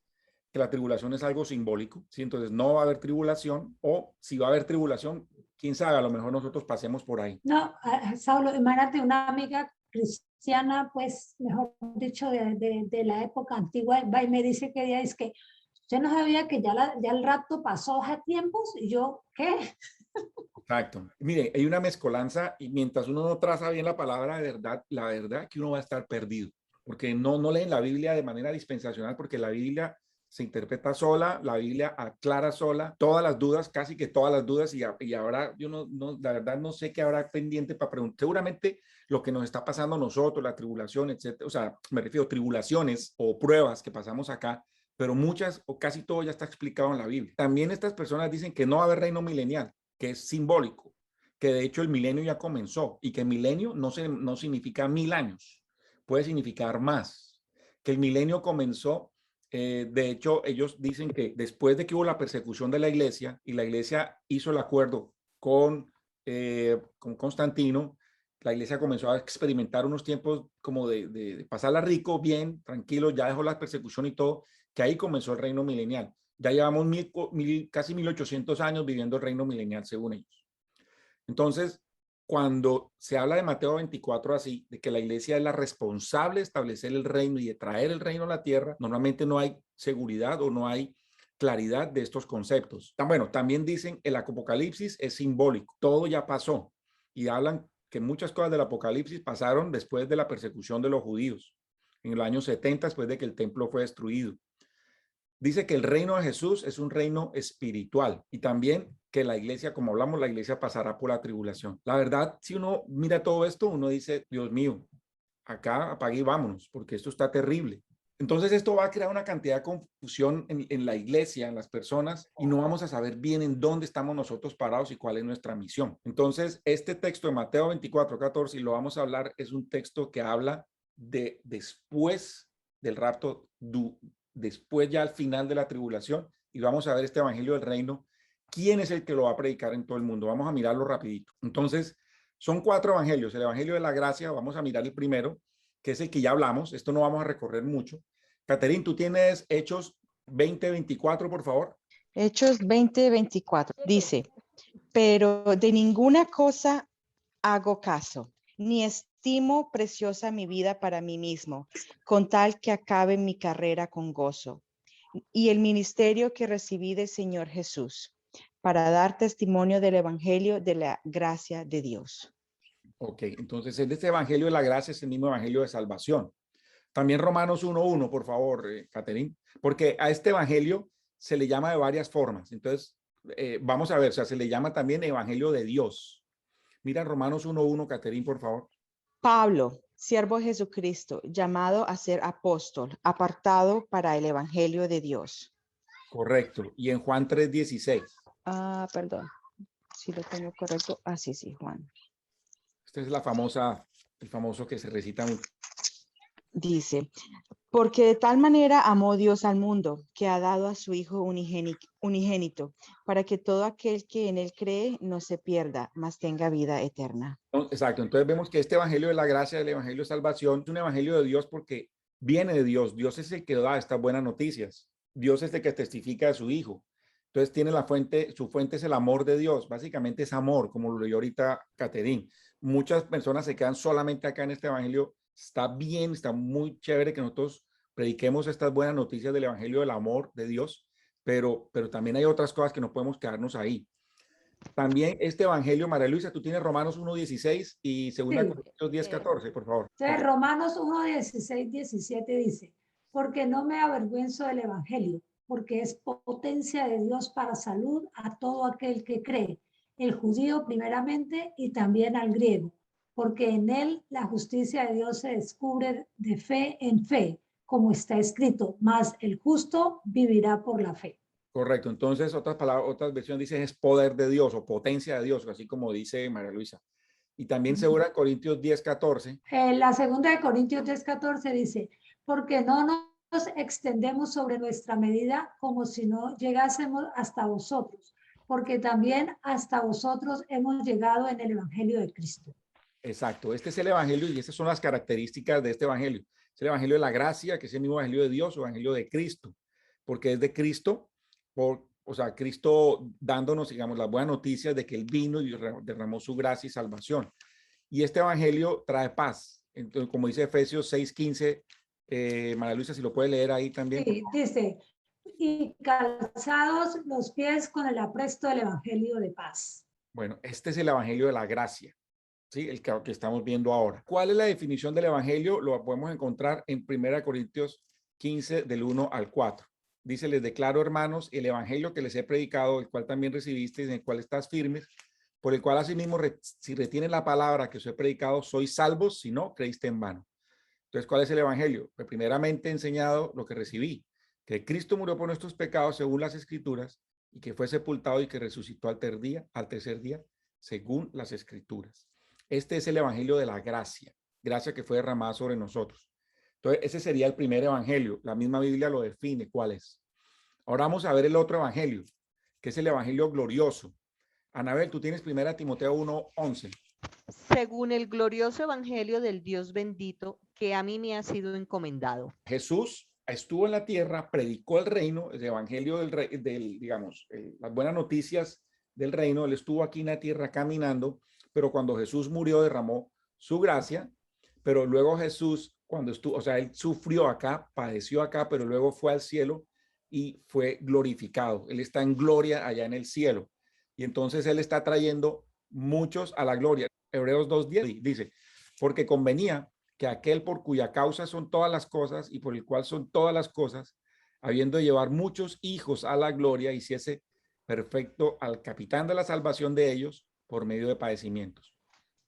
que la tribulación es algo simbólico, ¿sí? Entonces no va a haber tribulación, o si va a haber tribulación, quién sabe, a lo mejor nosotros pasemos por ahí. No, Saulo, imagínate una amiga cristiana, pues, mejor dicho, de la época antigua, va y me dice que ella es que usted no sabía que ya el rapto pasó hace tiempos, y yo, ¿qué? Exacto. Mire, hay una mezcolanza y mientras uno no traza bien la palabra de verdad, la verdad que uno va a estar perdido, porque no leen la Biblia de manera dispensacional, porque la Biblia se interpreta sola, la Biblia aclara sola todas las dudas, casi que todas las dudas, y ahora yo la verdad no sé qué habrá pendiente para preguntar. Seguramente lo que nos está pasando a nosotros, la tribulación, etcétera, o sea, me refiero a tribulaciones o pruebas que pasamos acá, pero muchas o casi todo ya está explicado en la Biblia. También estas personas dicen que no va a haber reino milenial, que es simbólico, que de hecho el milenio ya comenzó y que milenio no significa 1000 años, puede significar más, que el milenio comenzó. De hecho, ellos dicen que después de que hubo la persecución de la iglesia y la iglesia hizo el acuerdo con Constantino, la iglesia comenzó a experimentar unos tiempos como de pasarla rico, bien, tranquilo, ya dejó la persecución y todo, que ahí comenzó el reino milenial. Ya llevamos casi 1800 años viviendo el reino milenial, según ellos. Entonces, cuando se habla de Mateo 24 así, de que la iglesia es la responsable de establecer el reino y de traer el reino a la tierra, normalmente no hay seguridad o no hay claridad de estos conceptos. Bueno, también dicen el Apocalipsis es simbólico, todo ya pasó y hablan que muchas cosas del Apocalipsis pasaron después de la persecución de los judíos, en el año 70, después de que el templo fue destruido. Dice que el reino de Jesús es un reino espiritual y también que la iglesia, como hablamos, la iglesia pasará por la tribulación. La verdad, si uno mira todo esto, uno dice, Dios mío, acá apague y vámonos, porque esto está terrible. Entonces esto va a crear una cantidad de confusión en la iglesia, en las personas, y no vamos a saber bien en dónde estamos nosotros parados y cuál es nuestra misión. Entonces, este texto de Mateo 24, 14, y lo vamos a hablar, es un texto que habla de después del rapto, después ya al final de la tribulación, y vamos a ver este evangelio del reino, quién es el que lo va a predicar en todo el mundo. Vamos a mirarlo rapidito. Entonces, son 4 evangelios. El evangelio de la gracia, vamos a mirar el primero, que es el que ya hablamos. Esto no vamos a recorrer mucho. Caterín, tú tienes Hechos 20:24, por favor. Hechos 20:24 dice, pero de ninguna cosa hago caso, ni estimo preciosa mi vida para mí mismo, con tal que acabe mi carrera con gozo y el ministerio que recibí del Señor Jesús, para dar testimonio del evangelio de la gracia de Dios. Ok, entonces este evangelio de la gracia es el mismo evangelio de salvación. También Romanos 1:1, por favor, Caterín, porque a este evangelio se le llama de varias formas. Entonces, vamos a ver, o sea, se le llama también evangelio de Dios. Mira Romanos 1:1, Caterín, por favor. Pablo, siervo de Jesucristo, llamado a ser apóstol, apartado para el evangelio de Dios. Correcto. Y en Juan 3:16. Perdón, si lo tengo correcto. Sí, Juan. Esta es el famoso que se recita mucho. Dice, porque de tal manera amó Dios al mundo, que ha dado a su Hijo unigénito, para que todo aquel que en él cree no se pierda, mas tenga vida eterna. Exacto. Entonces vemos que este evangelio de la gracia, el evangelio de salvación, es un evangelio de Dios porque viene de Dios. Dios es el que da estas buenas noticias. Dios es el que testifica de su Hijo. Entonces tiene la fuente, su fuente es el amor de Dios. Básicamente es amor, como lo leyó ahorita Caterín. Muchas personas se quedan solamente acá en este evangelio. Está bien, está muy chévere que nosotros prediquemos estas buenas noticias del evangelio del amor de Dios, pero también hay otras cosas que no podemos quedarnos ahí. También este evangelio, María Luisa, tú tienes Romanos 1:16 y 2 Corintios 10:14, por favor. Entonces, Romanos 1:16, 17 dice, porque no me avergüenzo del evangelio, porque es potencia de Dios para salud a todo aquel que cree, el judío primeramente y también al griego, porque en él la justicia de Dios se descubre de fe en fe, como está escrito, mas el justo vivirá por la fe. Correcto. Entonces, otras palabras, otras versiones dicen es poder de Dios o potencia de Dios, así como dice María Luisa. Y también 2 Corintios 10:14. La segunda de Corintios 10:14 dice, porque no nos extendemos sobre nuestra medida como si no llegásemos hasta vosotros, porque también hasta vosotros hemos llegado en el evangelio de Cristo. Exacto. Este es el evangelio y estas son las características de este evangelio. Es el evangelio de la gracia, que es el mismo evangelio de Dios o evangelio de Cristo, porque es de Cristo, o sea, Cristo dándonos, digamos, las buenas noticias de que Él vino y derramó su gracia y salvación. Y este evangelio trae paz. Entonces, como dice Efesios 6:15, María Luisa, si lo puede leer ahí también. Sí, dice, y calzados los pies con el apresto del evangelio de paz. Bueno, este es el evangelio de la gracia, ¿sí? El que estamos viendo ahora. ¿Cuál es la definición del evangelio? Lo podemos encontrar en 1 Corintios 15, del 1 al 4. Dice, les declaro, hermanos, el evangelio que les he predicado, el cual también recibisteis, en el cual estás firmes, por el cual asimismo, si retienen la palabra que os he predicado, sois salvos, si no, creíste en vano. Entonces, ¿cuál es el evangelio? Pues primeramente he enseñado lo que recibí, que Cristo murió por nuestros pecados según las escrituras, y que fue sepultado y que resucitó al tercer día, según las escrituras. Este es el evangelio de la gracia, gracia que fue derramada sobre nosotros. Entonces, ese sería el primer evangelio. La misma Biblia lo define cuál es. Ahora vamos a ver el otro evangelio, que es el evangelio glorioso. Anabel, tú tienes 1 Timoteo 1:11. según el glorioso evangelio del Dios bendito que a mí me ha sido encomendado. Jesús estuvo en la tierra, predicó el reino, el evangelio digamos, las buenas noticias del reino. Él estuvo aquí en la tierra caminando, pero cuando Jesús murió derramó su gracia, pero luego Jesús, cuando estuvo, o sea, él sufrió acá, padeció acá, pero luego fue al cielo y fue glorificado. Él está en gloria allá en el cielo. Y entonces él está trayendo muchos a la gloria. Hebreos 2:10 dice, porque convenía que aquel por cuya causa son todas las cosas y por el cual son todas las cosas, habiendo de llevar muchos hijos a la gloria, hiciese perfecto al capitán de la salvación de ellos por medio de padecimientos.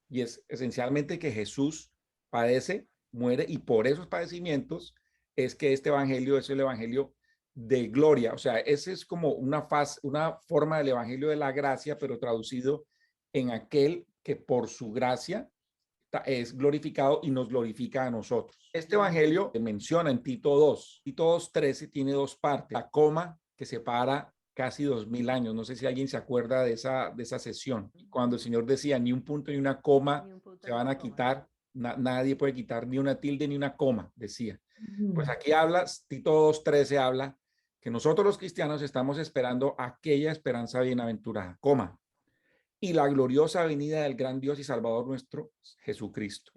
Y es esencialmente que Jesús padece, muere, y por esos padecimientos es que este evangelio es el evangelio de gloria. O sea, ese es como una forma del evangelio de la gracia, pero traducido en aquel que por su gracia es glorificado y nos glorifica a nosotros. Este evangelio se menciona en Tito 2. Tito 2:13 tiene dos partes. La coma que separa casi 2000 años. No sé si alguien se acuerda de esa sesión. Cuando el Señor decía, ni un punto ni una coma se van a quitar. Nadie puede quitar ni una tilde ni una coma, decía. Pues aquí habla, Tito 2:13 habla que nosotros los cristianos estamos esperando aquella esperanza bienaventurada, coma, y la gloriosa venida del gran Dios y Salvador nuestro, Jesucristo.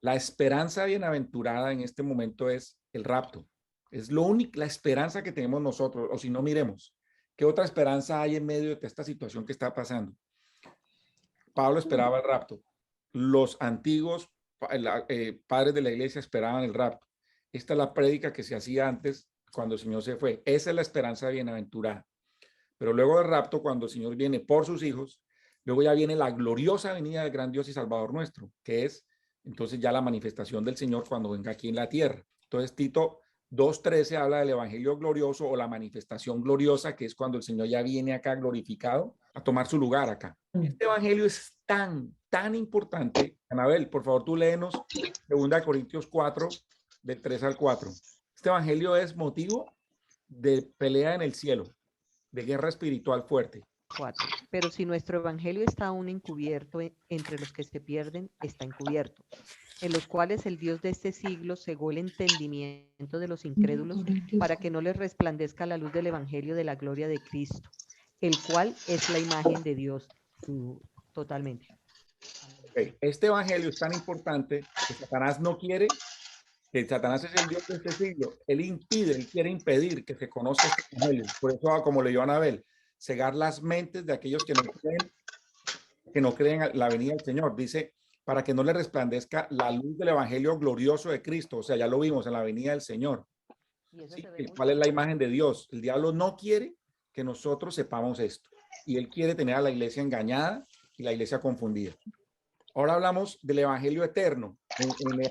La esperanza bienaventurada en este momento es el rapto. Es lo único, la esperanza que tenemos nosotros, o si no, miremos, ¿qué otra esperanza hay en medio de esta situación que está pasando? Pablo esperaba el rapto. Los antiguos padres de la iglesia esperaban el rapto. Esta es la prédica que se hacía antes cuando el Señor se fue. Esa es la esperanza bienaventurada. Pero luego del rapto, cuando el Señor viene por sus hijos, luego ya viene la gloriosa venida del gran Dios y Salvador nuestro, que es entonces ya la manifestación del Señor cuando venga aquí en la tierra. Entonces Tito 2:13 habla del evangelio glorioso o la manifestación gloriosa, que es cuando el Señor ya viene acá glorificado a tomar su lugar acá. Este evangelio es tan importante. Anabel, por favor, tú léenos 2 Corintios 4, del 3 al 4. Este evangelio es motivo de pelea en el cielo, de guerra espiritual fuerte. 4. Pero si nuestro evangelio está aún encubierto entre los que se pierden, está encubierto, en los cuales el Dios de este siglo cegó el entendimiento de los incrédulos para que no les resplandezca la luz del evangelio de la gloria de Cristo, el cual es la imagen de Dios totalmente. Okay. Este evangelio es tan importante que Satanás no quiere, que Satanás es el Dios de este siglo. Él quiere impedir que se conozca este evangelio. Por eso, como leyó Anabel, cegar las mentes de aquellos que no creen en la venida del Señor. Dice, para que no le resplandezca la luz del evangelio glorioso de Cristo. O sea, ya lo vimos en la venida del Señor. ¿Sí? El cual es la imagen de Dios. El diablo no quiere que nosotros sepamos esto. Y él quiere tener a la iglesia engañada y la iglesia confundida. Ahora hablamos del evangelio eterno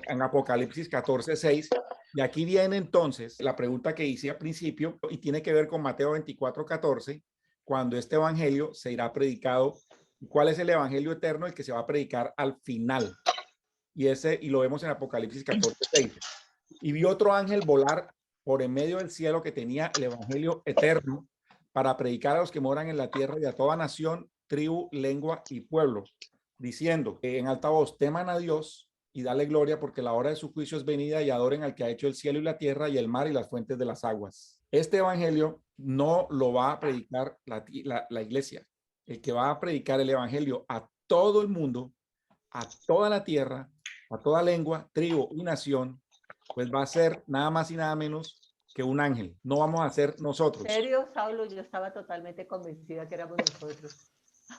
en Apocalipsis 14:6. Y aquí viene entonces la pregunta que hice al principio y tiene que ver con Mateo 24:14, cuando este evangelio se irá predicado. ¿Cuál es el evangelio eterno? El que se va a predicar al final. Y lo vemos en Apocalipsis 14:6. Y vi otro ángel volar por en medio del cielo que tenía el evangelio eterno para predicar a los que moran en la tierra y a toda nación, tribu, lengua y pueblo, diciendo en alta voz, teman a Dios y dale gloria porque la hora de su juicio es venida y adoren al que ha hecho el cielo y la tierra y el mar y las fuentes de las aguas. Este evangelio no lo va a predicar la iglesia. El que va a predicar el evangelio a todo el mundo, a toda la tierra, a toda lengua, tribu y nación, pues va a ser nada más y nada menos que un ángel. No vamos a ser nosotros. ¿En serio, Saulo? Yo estaba totalmente convencida que éramos nosotros.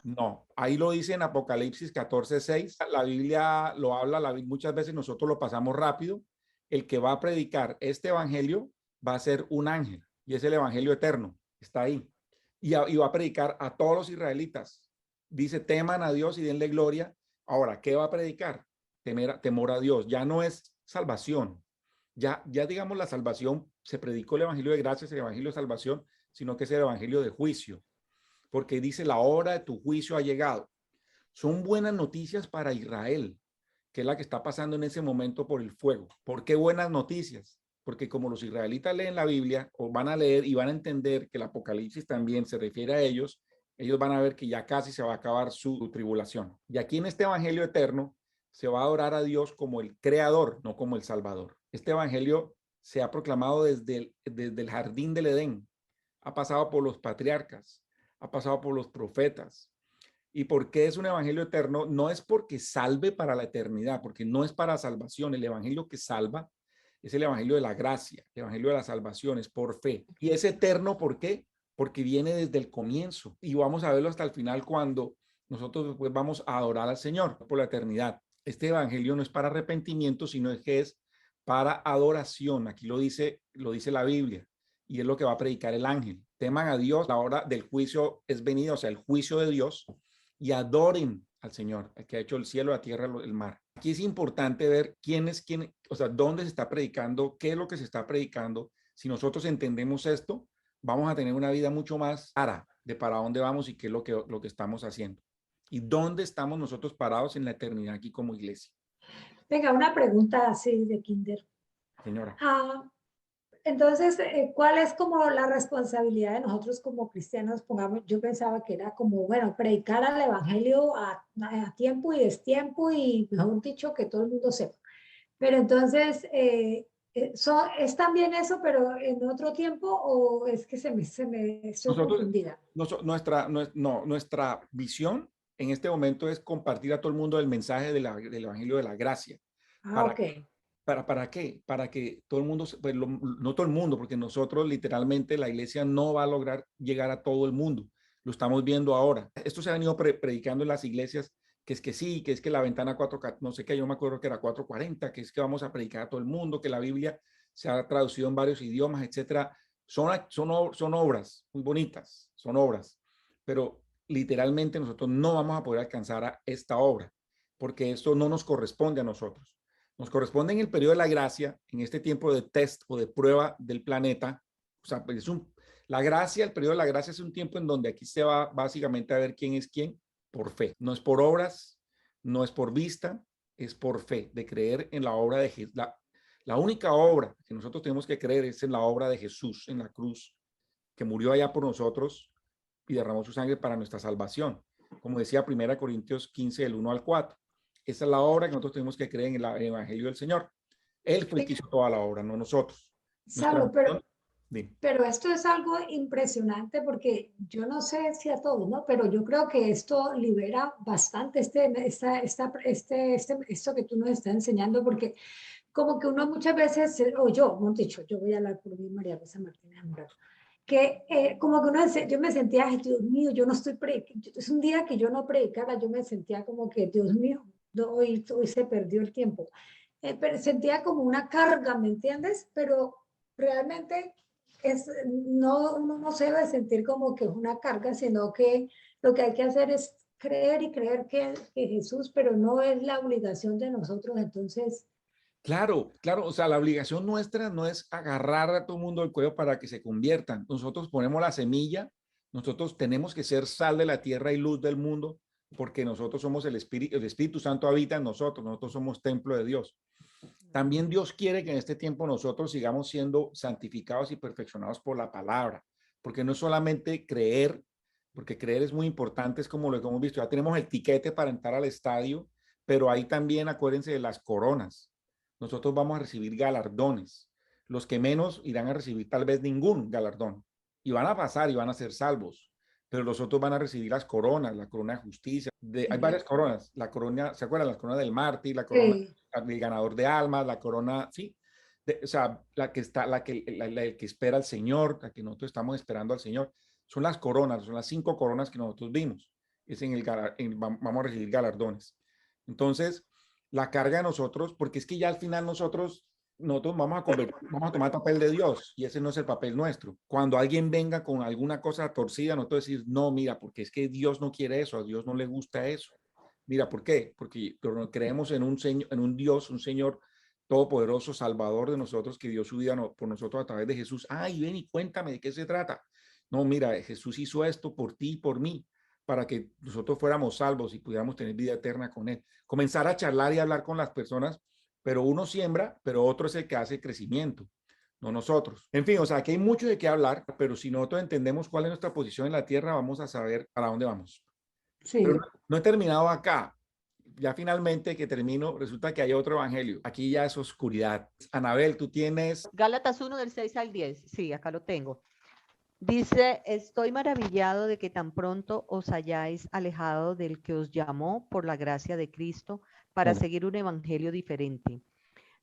No, ahí lo dice en Apocalipsis 14:6. La Biblia lo habla, muchas veces nosotros lo pasamos rápido. El que va a predicar este evangelio va a ser un ángel y es el evangelio eterno. Está ahí. Y va a predicar a todos los israelitas. Dice, teman a Dios y denle gloria. Ahora, ¿qué va a predicar? Temor a Dios. Ya no es salvación. Ya digamos, la salvación, se predicó el evangelio de gracia, el evangelio de salvación, sino que es el evangelio de juicio. Porque dice, la hora de tu juicio ha llegado. Son buenas noticias para Israel, que es la que está pasando en ese momento por el fuego. ¿Por qué buenas noticias? Porque como los israelitas leen la Biblia, o van a leer y van a entender que el Apocalipsis también se refiere a ellos, ellos van a ver que ya casi se va a acabar su tribulación. Y aquí en este evangelio eterno se va a adorar a Dios como el creador, no como el salvador. Este evangelio se ha proclamado desde el jardín del Edén, ha pasado por los patriarcas, ha pasado por los profetas. ¿Y por qué es un evangelio eterno? No es porque salve para la eternidad, porque no es para salvación. El evangelio que salva es el evangelio de la gracia, el evangelio de la salvación, es por fe. Y es eterno, ¿por qué? Porque viene desde el comienzo. Y vamos a verlo hasta el final cuando nosotros después vamos a adorar al Señor por la eternidad. Este evangelio no es para arrepentimiento, sino que es para adoración. Aquí lo dice la Biblia. Y es lo que va a predicar el ángel. Teman a Dios, la hora del juicio es venida, o sea, el juicio de Dios, y adoren al Señor, el que ha hecho el cielo, la tierra, el mar. Aquí es importante ver quién es quién, o sea, dónde se está predicando, qué es lo que se está predicando. Si nosotros entendemos esto, vamos a tener una vida mucho más clara de para dónde vamos y qué es lo que estamos haciendo. Y dónde estamos nosotros parados en la eternidad aquí como iglesia. Venga, una pregunta así de kinder. Señora. Entonces, ¿cuál es como la responsabilidad de nosotros como cristianos? Pongamos, yo pensaba que era como, bueno, predicar al evangelio a tiempo y destiempo y, mejor dicho, que todo el mundo sepa. Pero entonces, ¿es también eso, pero en otro tiempo o es que estoy confundida? Nuestra visión en este momento es compartir a todo el mundo el mensaje del evangelio de la gracia. Ok. ¿Para qué? Para que todo el mundo, pues no todo el mundo, porque nosotros literalmente la iglesia no va a lograr llegar a todo el mundo. Lo estamos viendo ahora. Esto se ha venido predicando en las iglesias, que es que sí, que es que la ventana 4, no sé qué, yo me acuerdo que era 440, que es que vamos a predicar a todo el mundo, que la Biblia se ha traducido en varios idiomas, etcétera. Son obras muy bonitas, son obras, pero literalmente nosotros no vamos a poder alcanzar a esta obra, porque esto no nos corresponde a nosotros. Nos corresponde en el periodo de la gracia, en este tiempo de test o de prueba del planeta. O sea, pues la gracia, el periodo de la gracia es un tiempo en donde aquí se va básicamente a ver quién es quién por fe. No es por obras, no es por vista, es por fe, de creer en la obra de Jesús. La única obra que nosotros tenemos que creer es en la obra de Jesús en la cruz, que murió allá por nosotros y derramó su sangre para nuestra salvación. Como decía 1 Corintios 15, del 1 al 4. Esa es la obra que nosotros tenemos que creer en el evangelio del Señor. Él fue el que hizo toda la obra, no nosotros. Salvo, pero esto es algo impresionante porque yo no sé si a todos, ¿no? Pero yo creo que esto libera bastante esto que tú nos estás enseñando, porque como que uno muchas veces, o yo, no dicho, yo voy a hablar por mí, María Rosa Martínez Ambrado, que como que yo me sentía, ay, Dios mío, yo no estoy predicando, es un día que yo no predicara, yo me sentía como que, Dios mío, hoy se perdió el tiempo. Pero sentía como una carga, ¿me entiendes? Pero realmente uno no se debe sentir como que es una carga, sino que lo que hay que hacer es creer y creer que Jesús, pero no es la obligación de nosotros, entonces... Claro, o sea, la obligación nuestra no es agarrar a todo el mundo del cuello para que se conviertan. Nosotros ponemos la semilla, nosotros tenemos que ser sal de la tierra y luz del mundo, porque nosotros somos el Espíritu Santo habita en nosotros somos templo de Dios. También Dios quiere que en este tiempo nosotros sigamos siendo santificados y perfeccionados por la palabra, porque no es solamente creer, porque creer es muy importante, es como lo que hemos visto, ya tenemos el tiquete para entrar al estadio, pero ahí también acuérdense de las coronas. Nosotros vamos a recibir galardones. Los que menos irán a recibir tal vez ningún galardón y van a pasar y van a ser salvos, pero los otros van a recibir las coronas, la corona de justicia. Hay varias coronas, la corona, ¿se acuerdan? La corona del mártir, la corona del ganador de almas, la corona, sí, o sea, la que espera al Señor, la que nosotros estamos esperando al Señor, son las coronas, son las 5 coronas que nosotros vimos. Es vamos a recibir galardones. Entonces, la carga de nosotros, porque es que ya al final nosotros vamos a tomar el papel de Dios y ese no es el papel nuestro. Cuando alguien venga con alguna cosa torcida, nosotros decimos, no, mira, porque es que Dios no quiere eso, a Dios no le gusta eso. Mira, ¿por qué? Porque creemos en un Dios, un Señor todopoderoso, salvador de nosotros, que dio su vida por nosotros a través de Jesús. Ay, ven y cuéntame de qué se trata. No, mira, Jesús hizo esto por ti y por mí, para que nosotros fuéramos salvos y pudiéramos tener vida eterna con Él. Comenzar a charlar y hablar con las personas, pero uno siembra, pero otro es el que hace crecimiento. no nosotros. En fin, o sea, aquí hay mucho de qué hablar, pero si nosotros entendemos cuál es nuestra posición en la tierra, vamos a saber para dónde vamos. Sí. Pero no he terminado acá. Ya finalmente que termino, resulta que hay otro evangelio. Aquí ya es oscuridad. Anabel, tú tienes... Gálatas 1 del 6 al 10. Sí, acá lo tengo. Dice, estoy maravillado de que tan pronto os hayáis alejado del que os llamó por la gracia de Cristo para seguir un evangelio diferente.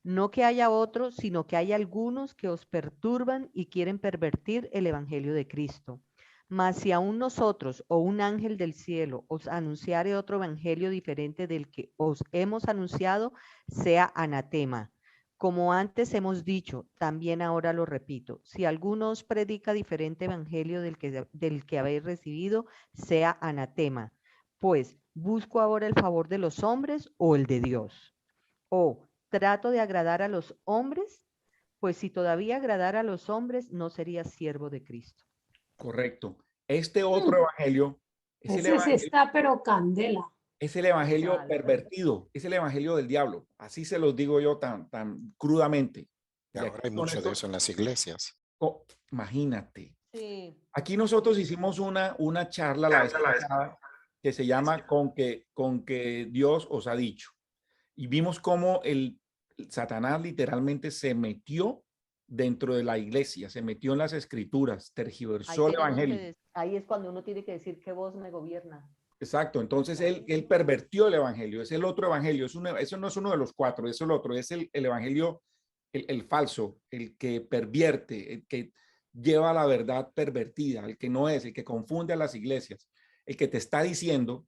No que haya otro, sino que hay algunos que os perturban y quieren pervertir el evangelio de Cristo. Mas si aún nosotros o un ángel del cielo os anunciare otro evangelio diferente del que os hemos anunciado, sea anatema. Como antes hemos dicho, también ahora lo repito, si alguno os predica diferente evangelio del que habéis recibido, sea anatema. Pues, ¿busco ahora el favor de los hombres o el de Dios? O, ¿trato de agradar a los hombres? Pues si todavía agradara a los hombres, no sería siervo de Cristo. Correcto. Este otro evangelio es el Ese sí evangelio, está, pero candela. es el evangelio ¿Cuál? pervertido, es el evangelio del diablo. Así se los digo yo tan crudamente. Y Y ahora aquí hay con mucho de esto, eso en las iglesias. imagínate. Sí. Aquí nosotros hicimos una charla la vez pasada que se llama con que Dios os ha dicho. Y vimos cómo el Satanás literalmente se metió dentro de la iglesia, se metió en las escrituras, tergiversó el evangelio. Ahí es cuando uno tiene que decir que voz me gobierna. Exacto, entonces él pervertió el evangelio, es el otro evangelio, eso no es uno de los cuatro, es el otro, es el evangelio, el falso, el que pervierte, el que lleva la verdad pervertida, el que no es, el que confunde a las iglesias, el que te está diciendo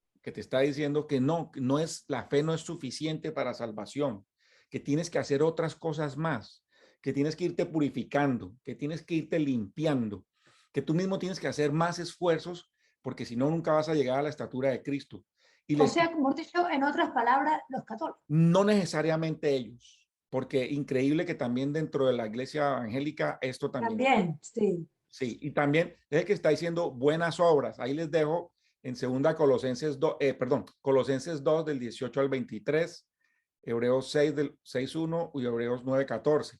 que no es, la fe no es suficiente para salvación, que tienes que hacer otras cosas más, que tienes que irte purificando, que tienes que irte limpiando, que tú mismo tienes que hacer más esfuerzos porque si no, nunca vas a llegar a la estatura de Cristo. Y O sea, como he dicho, en otras palabras, los católicos. no necesariamente ellos, porque increíble que también dentro de la iglesia evangélica esto también. También, sí. Sí, y también es el que está diciendo buenas obras. Ahí les dejo en segunda Colosenses 2 del 18 al 23, Hebreos 6 del 6:1 y Hebreos 9:14.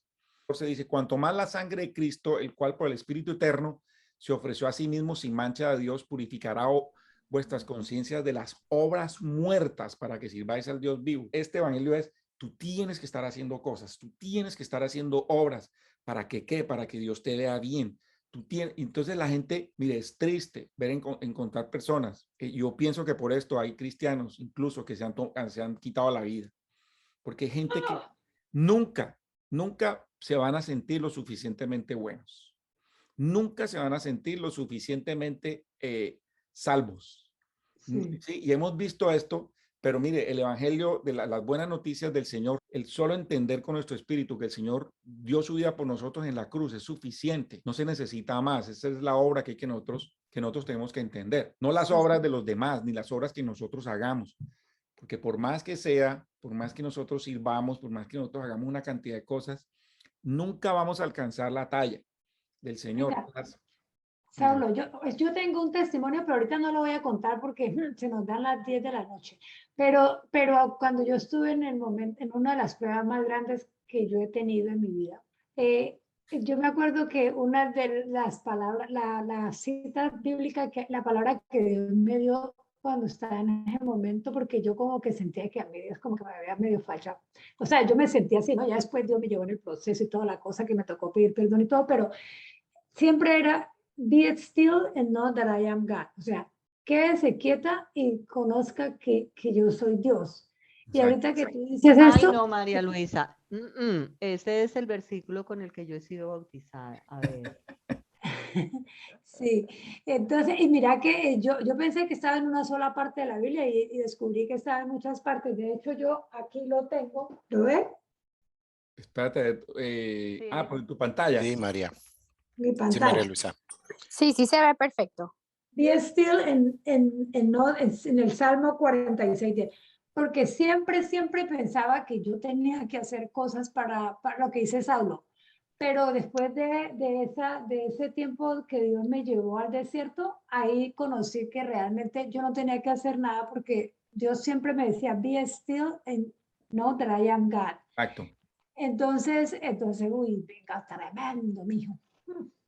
Se dice, cuanto más la sangre de Cristo, el cual por el Espíritu Eterno se ofreció a sí mismo sin mancha a Dios, purificará vuestras conciencias de las obras muertas para que sirváis al Dios vivo. Este evangelio es, tú tienes que estar haciendo cosas, tú tienes que estar haciendo obras. ¿Para que qué? Para que Dios te vea bien. Entonces la gente, mire, es triste ver encontrar personas. Yo pienso que por esto hay cristianos incluso que se han quitado la vida. Porque hay gente que nunca se van a sentir lo suficientemente buenos. Nunca se van a sentir lo suficientemente salvos. Sí. Sí, y hemos visto esto, pero mire, el evangelio de las buenas noticias del Señor, el solo entender con nuestro espíritu que el Señor dio su vida por nosotros en la cruz es suficiente, no se necesita más. Esa es la obra que nosotros tenemos que entender, no las obras de los demás, ni las obras que nosotros hagamos, porque por más que sea, por más que nosotros sirvamos, por más que nosotros hagamos una cantidad de cosas, nunca vamos a alcanzar la talla del Señor. Mira, Saulo, yo tengo un testimonio, pero ahorita no lo voy a contar porque se nos dan las 10 de la noche. Pero cuando yo estuve en el momento, en una de las pruebas más grandes que yo he tenido en mi vida, yo me acuerdo que una de las palabras, la cita bíblica, la palabra que Dios me dio cuando estaba en ese momento, porque yo como que sentía que a mí Dios como que me había medio fallado. O sea, yo me sentía así, ¿no? Ya después Dios me llevó en el proceso y toda la cosa que me tocó pedir perdón y todo, pero siempre era be still and know that I am God. O sea, quédese quieta y conozca que yo soy Dios. Y ahorita que tú dices esto... Ay, no, María Luisa. Ese es el versículo con el que yo he sido bautizada. A ver. Sí, entonces, y mira que yo pensé que estaba en una sola parte de la Biblia y descubrí que estaba en muchas partes. De hecho, yo aquí lo tengo. ¿Lo ves? Espérate, Sí. por tu pantalla. Sí, María. Mi Sí, María pantalla. Luisa. Sí, sí se ve perfecto. Be still en el Salmo 46, porque siempre pensaba que yo tenía que hacer cosas para lo que dice Saulo. Pero después de ese tiempo que Dios me llevó al desierto, ahí conocí que realmente yo no tenía que hacer nada porque Dios siempre me decía, be still and know that I am God. Exacto. Entonces, uy, venga, tremendo, mijo.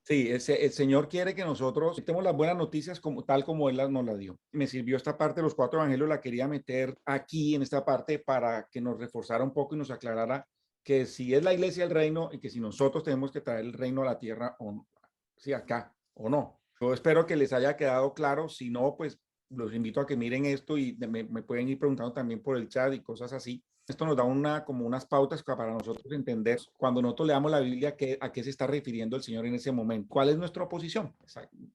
Sí, el Señor quiere que nosotros tenemos las buenas noticias como, tal como Él nos las dio. Me sirvió esta parte de los 4 evangelios, la quería meter aquí en esta parte para que nos reforzara un poco y nos aclarara que si es la iglesia el reino y que si nosotros tenemos que traer el reino a la tierra o no, si acá o no. Yo espero que les haya quedado claro. Si no, pues los invito a que miren esto y me pueden ir preguntando también por el chat y cosas así. Esto nos da como unas pautas para nosotros entender cuando nosotros leamos la Biblia a qué se está refiriendo el Señor en ese momento, cuál es nuestra posición,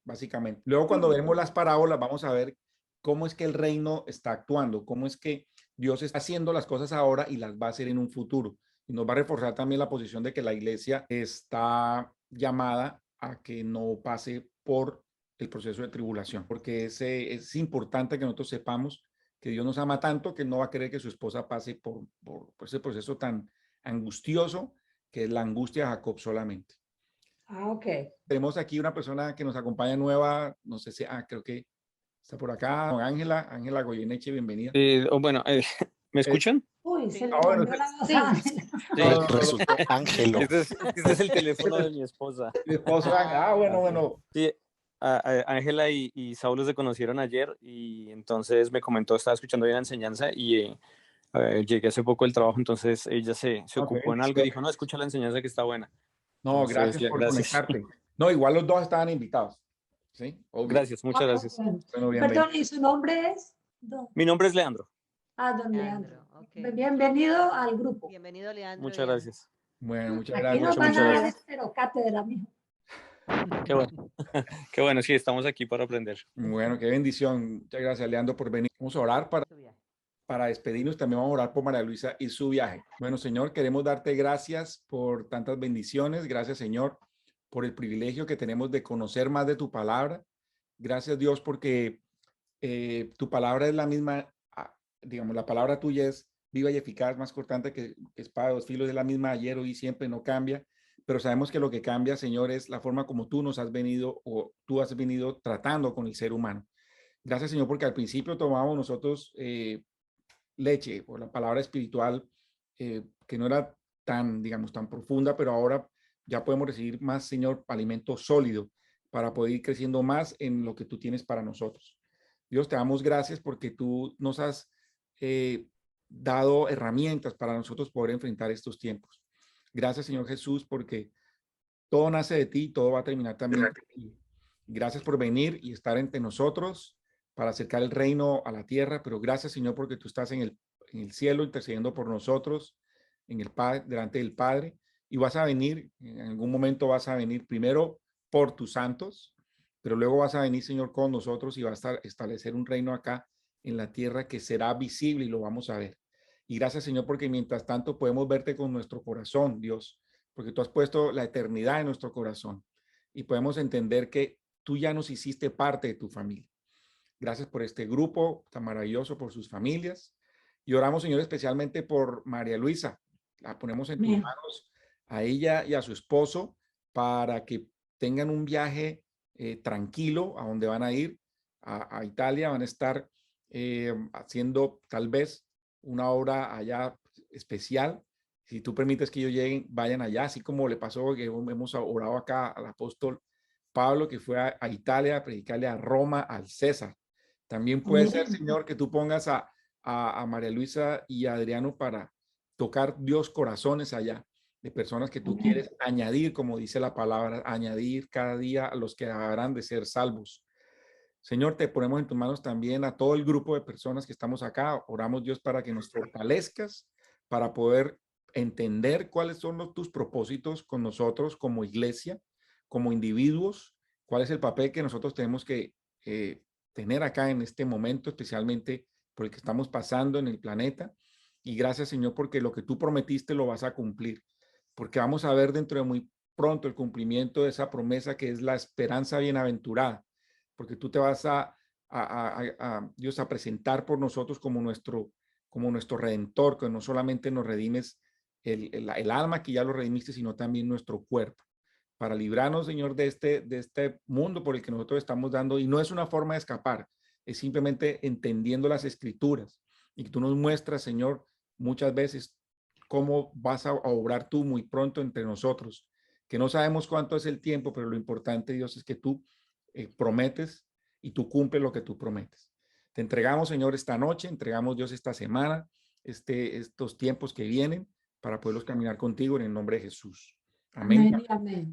básicamente. Luego, cuando vemos las parábolas, vamos a ver cómo es que el reino está actuando, cómo es que Dios está haciendo las cosas ahora y las va a hacer en un futuro. Y nos va a reforzar también la posición de que la iglesia está llamada a que no pase por el proceso de tribulación, porque es importante que nosotros sepamos que Dios nos ama tanto que no va a querer que su esposa pase por ese proceso tan angustioso que es la angustia de Jacob solamente. Ok. Tenemos aquí una persona que nos acompaña nueva, no sé si, creo que está por acá, Ángela Goyeneche, bienvenida. Bueno, ¿me escuchan? Uy, Sí. se le bueno, cambió la voz sí. a Ángela. Resultó Ángelo. Este es el teléfono de mi esposa. Mi esposo, bueno. Sí, Ángela y Saulo se conocieron ayer y entonces me comentó, estaba escuchando bien la enseñanza y llegué hace poco del trabajo, entonces ella se ocupó en algo y dijo, no, escucha la enseñanza que está buena. No, Entonces, gracias por gracias. conectarte. No, igual los dos estaban invitados. ¿Sí? Obvio. Gracias, muchas gracias. Bueno, bienvenido. Perdón, ¿y su nombre es? Mi nombre es Leandro. Don Leandro. Okay. Bienvenido al grupo. Bienvenido, Leandro. Muchas gracias. Bueno, muchas Aquí gracias. nos van muchas a dar gracias. pero cátedra, mijo. Qué bueno. Qué bueno, sí, estamos aquí para aprender. Bueno, qué bendición. Muchas gracias, Leandro, por venir. Vamos a orar para despedirnos. También vamos a orar por María Luisa y su viaje. Bueno, Señor, queremos darte gracias por tantas bendiciones. Gracias, Señor, por el privilegio que tenemos de conocer más de tu palabra. Gracias, Dios, porque tu palabra es la misma, digamos, la palabra tuya es viva y eficaz, más cortante que espada de 2 filos, es la misma ayer, hoy y siempre, no cambia. Pero sabemos que lo que cambia, Señor, es la forma como tú nos has venido o tú has venido tratando con el ser humano. Gracias, Señor, porque al principio tomamos nosotros leche o la palabra espiritual que no era tan, digamos, tan profunda, pero ahora ya podemos recibir más, Señor, alimento sólido para poder ir creciendo más en lo que tú tienes para nosotros. Dios, te damos gracias porque tú nos has dado herramientas para nosotros poder enfrentar estos tiempos. Gracias, Señor Jesús, porque todo nace de ti y todo va a terminar también de ti. Gracias por venir y estar entre nosotros para acercar el reino a la tierra, pero gracias, Señor, porque tú estás en el cielo intercediendo por nosotros, en el Padre, delante del Padre, y vas a venir, en algún momento vas a venir primero por tus santos, pero luego vas a venir, Señor, con nosotros y vas a establecer un reino acá en la tierra que será visible y lo vamos a ver. Y gracias, Señor, porque mientras tanto podemos verte con nuestro corazón, Dios, porque tú has puesto la eternidad en nuestro corazón y podemos entender que tú ya nos hiciste parte de tu familia. Gracias por este grupo tan maravilloso, por sus familias. Y oramos, Señor, especialmente por María Luisa. La ponemos en tus manos a ella y a su esposo para que tengan un viaje tranquilo a donde van a ir, a Italia. Van a estar haciendo tal vez una obra allá especial. Si tú permites que ellos lleguen, vayan allá, así como le pasó que hemos orado acá al apóstol Pablo, que fue a Italia a predicarle a Roma, al César. También puede ser, Señor, que tú pongas a María Luisa y a Adriano para tocar Dios corazones allá, de personas que tú quieres añadir, como dice la palabra, añadir cada día a los que habrán de ser salvos. Señor, te ponemos en tus manos también a todo el grupo de personas que estamos acá. Oramos, Dios, para que nos fortalezcas, para poder entender cuáles son tus propósitos con nosotros como iglesia, como individuos, cuál es el papel que nosotros tenemos que tener acá en este momento, especialmente por el que estamos pasando en el planeta. Y gracias, Señor, porque lo que tú prometiste lo vas a cumplir, porque vamos a ver dentro de muy pronto el cumplimiento de esa promesa que es la esperanza bienaventurada, porque tú te vas Dios, a presentar por nosotros como nuestro Redentor, que no solamente nos redimes el alma, que ya lo redimiste, sino también nuestro cuerpo, para librarnos, Señor, de este mundo por el que nosotros estamos dando. Y no es una forma de escapar, es simplemente entendiendo las escrituras y que tú nos muestras, Señor, muchas veces cómo vas a obrar tú muy pronto entre nosotros, que no sabemos cuánto es el tiempo, pero lo importante, Dios, es que tú prometes y tú cumples lo que tú prometes. Te entregamos, Señor, esta noche, entregamos, Dios, esta semana, estos tiempos que vienen para poderlos caminar contigo en el nombre de Jesús. Amén. Amén y amén.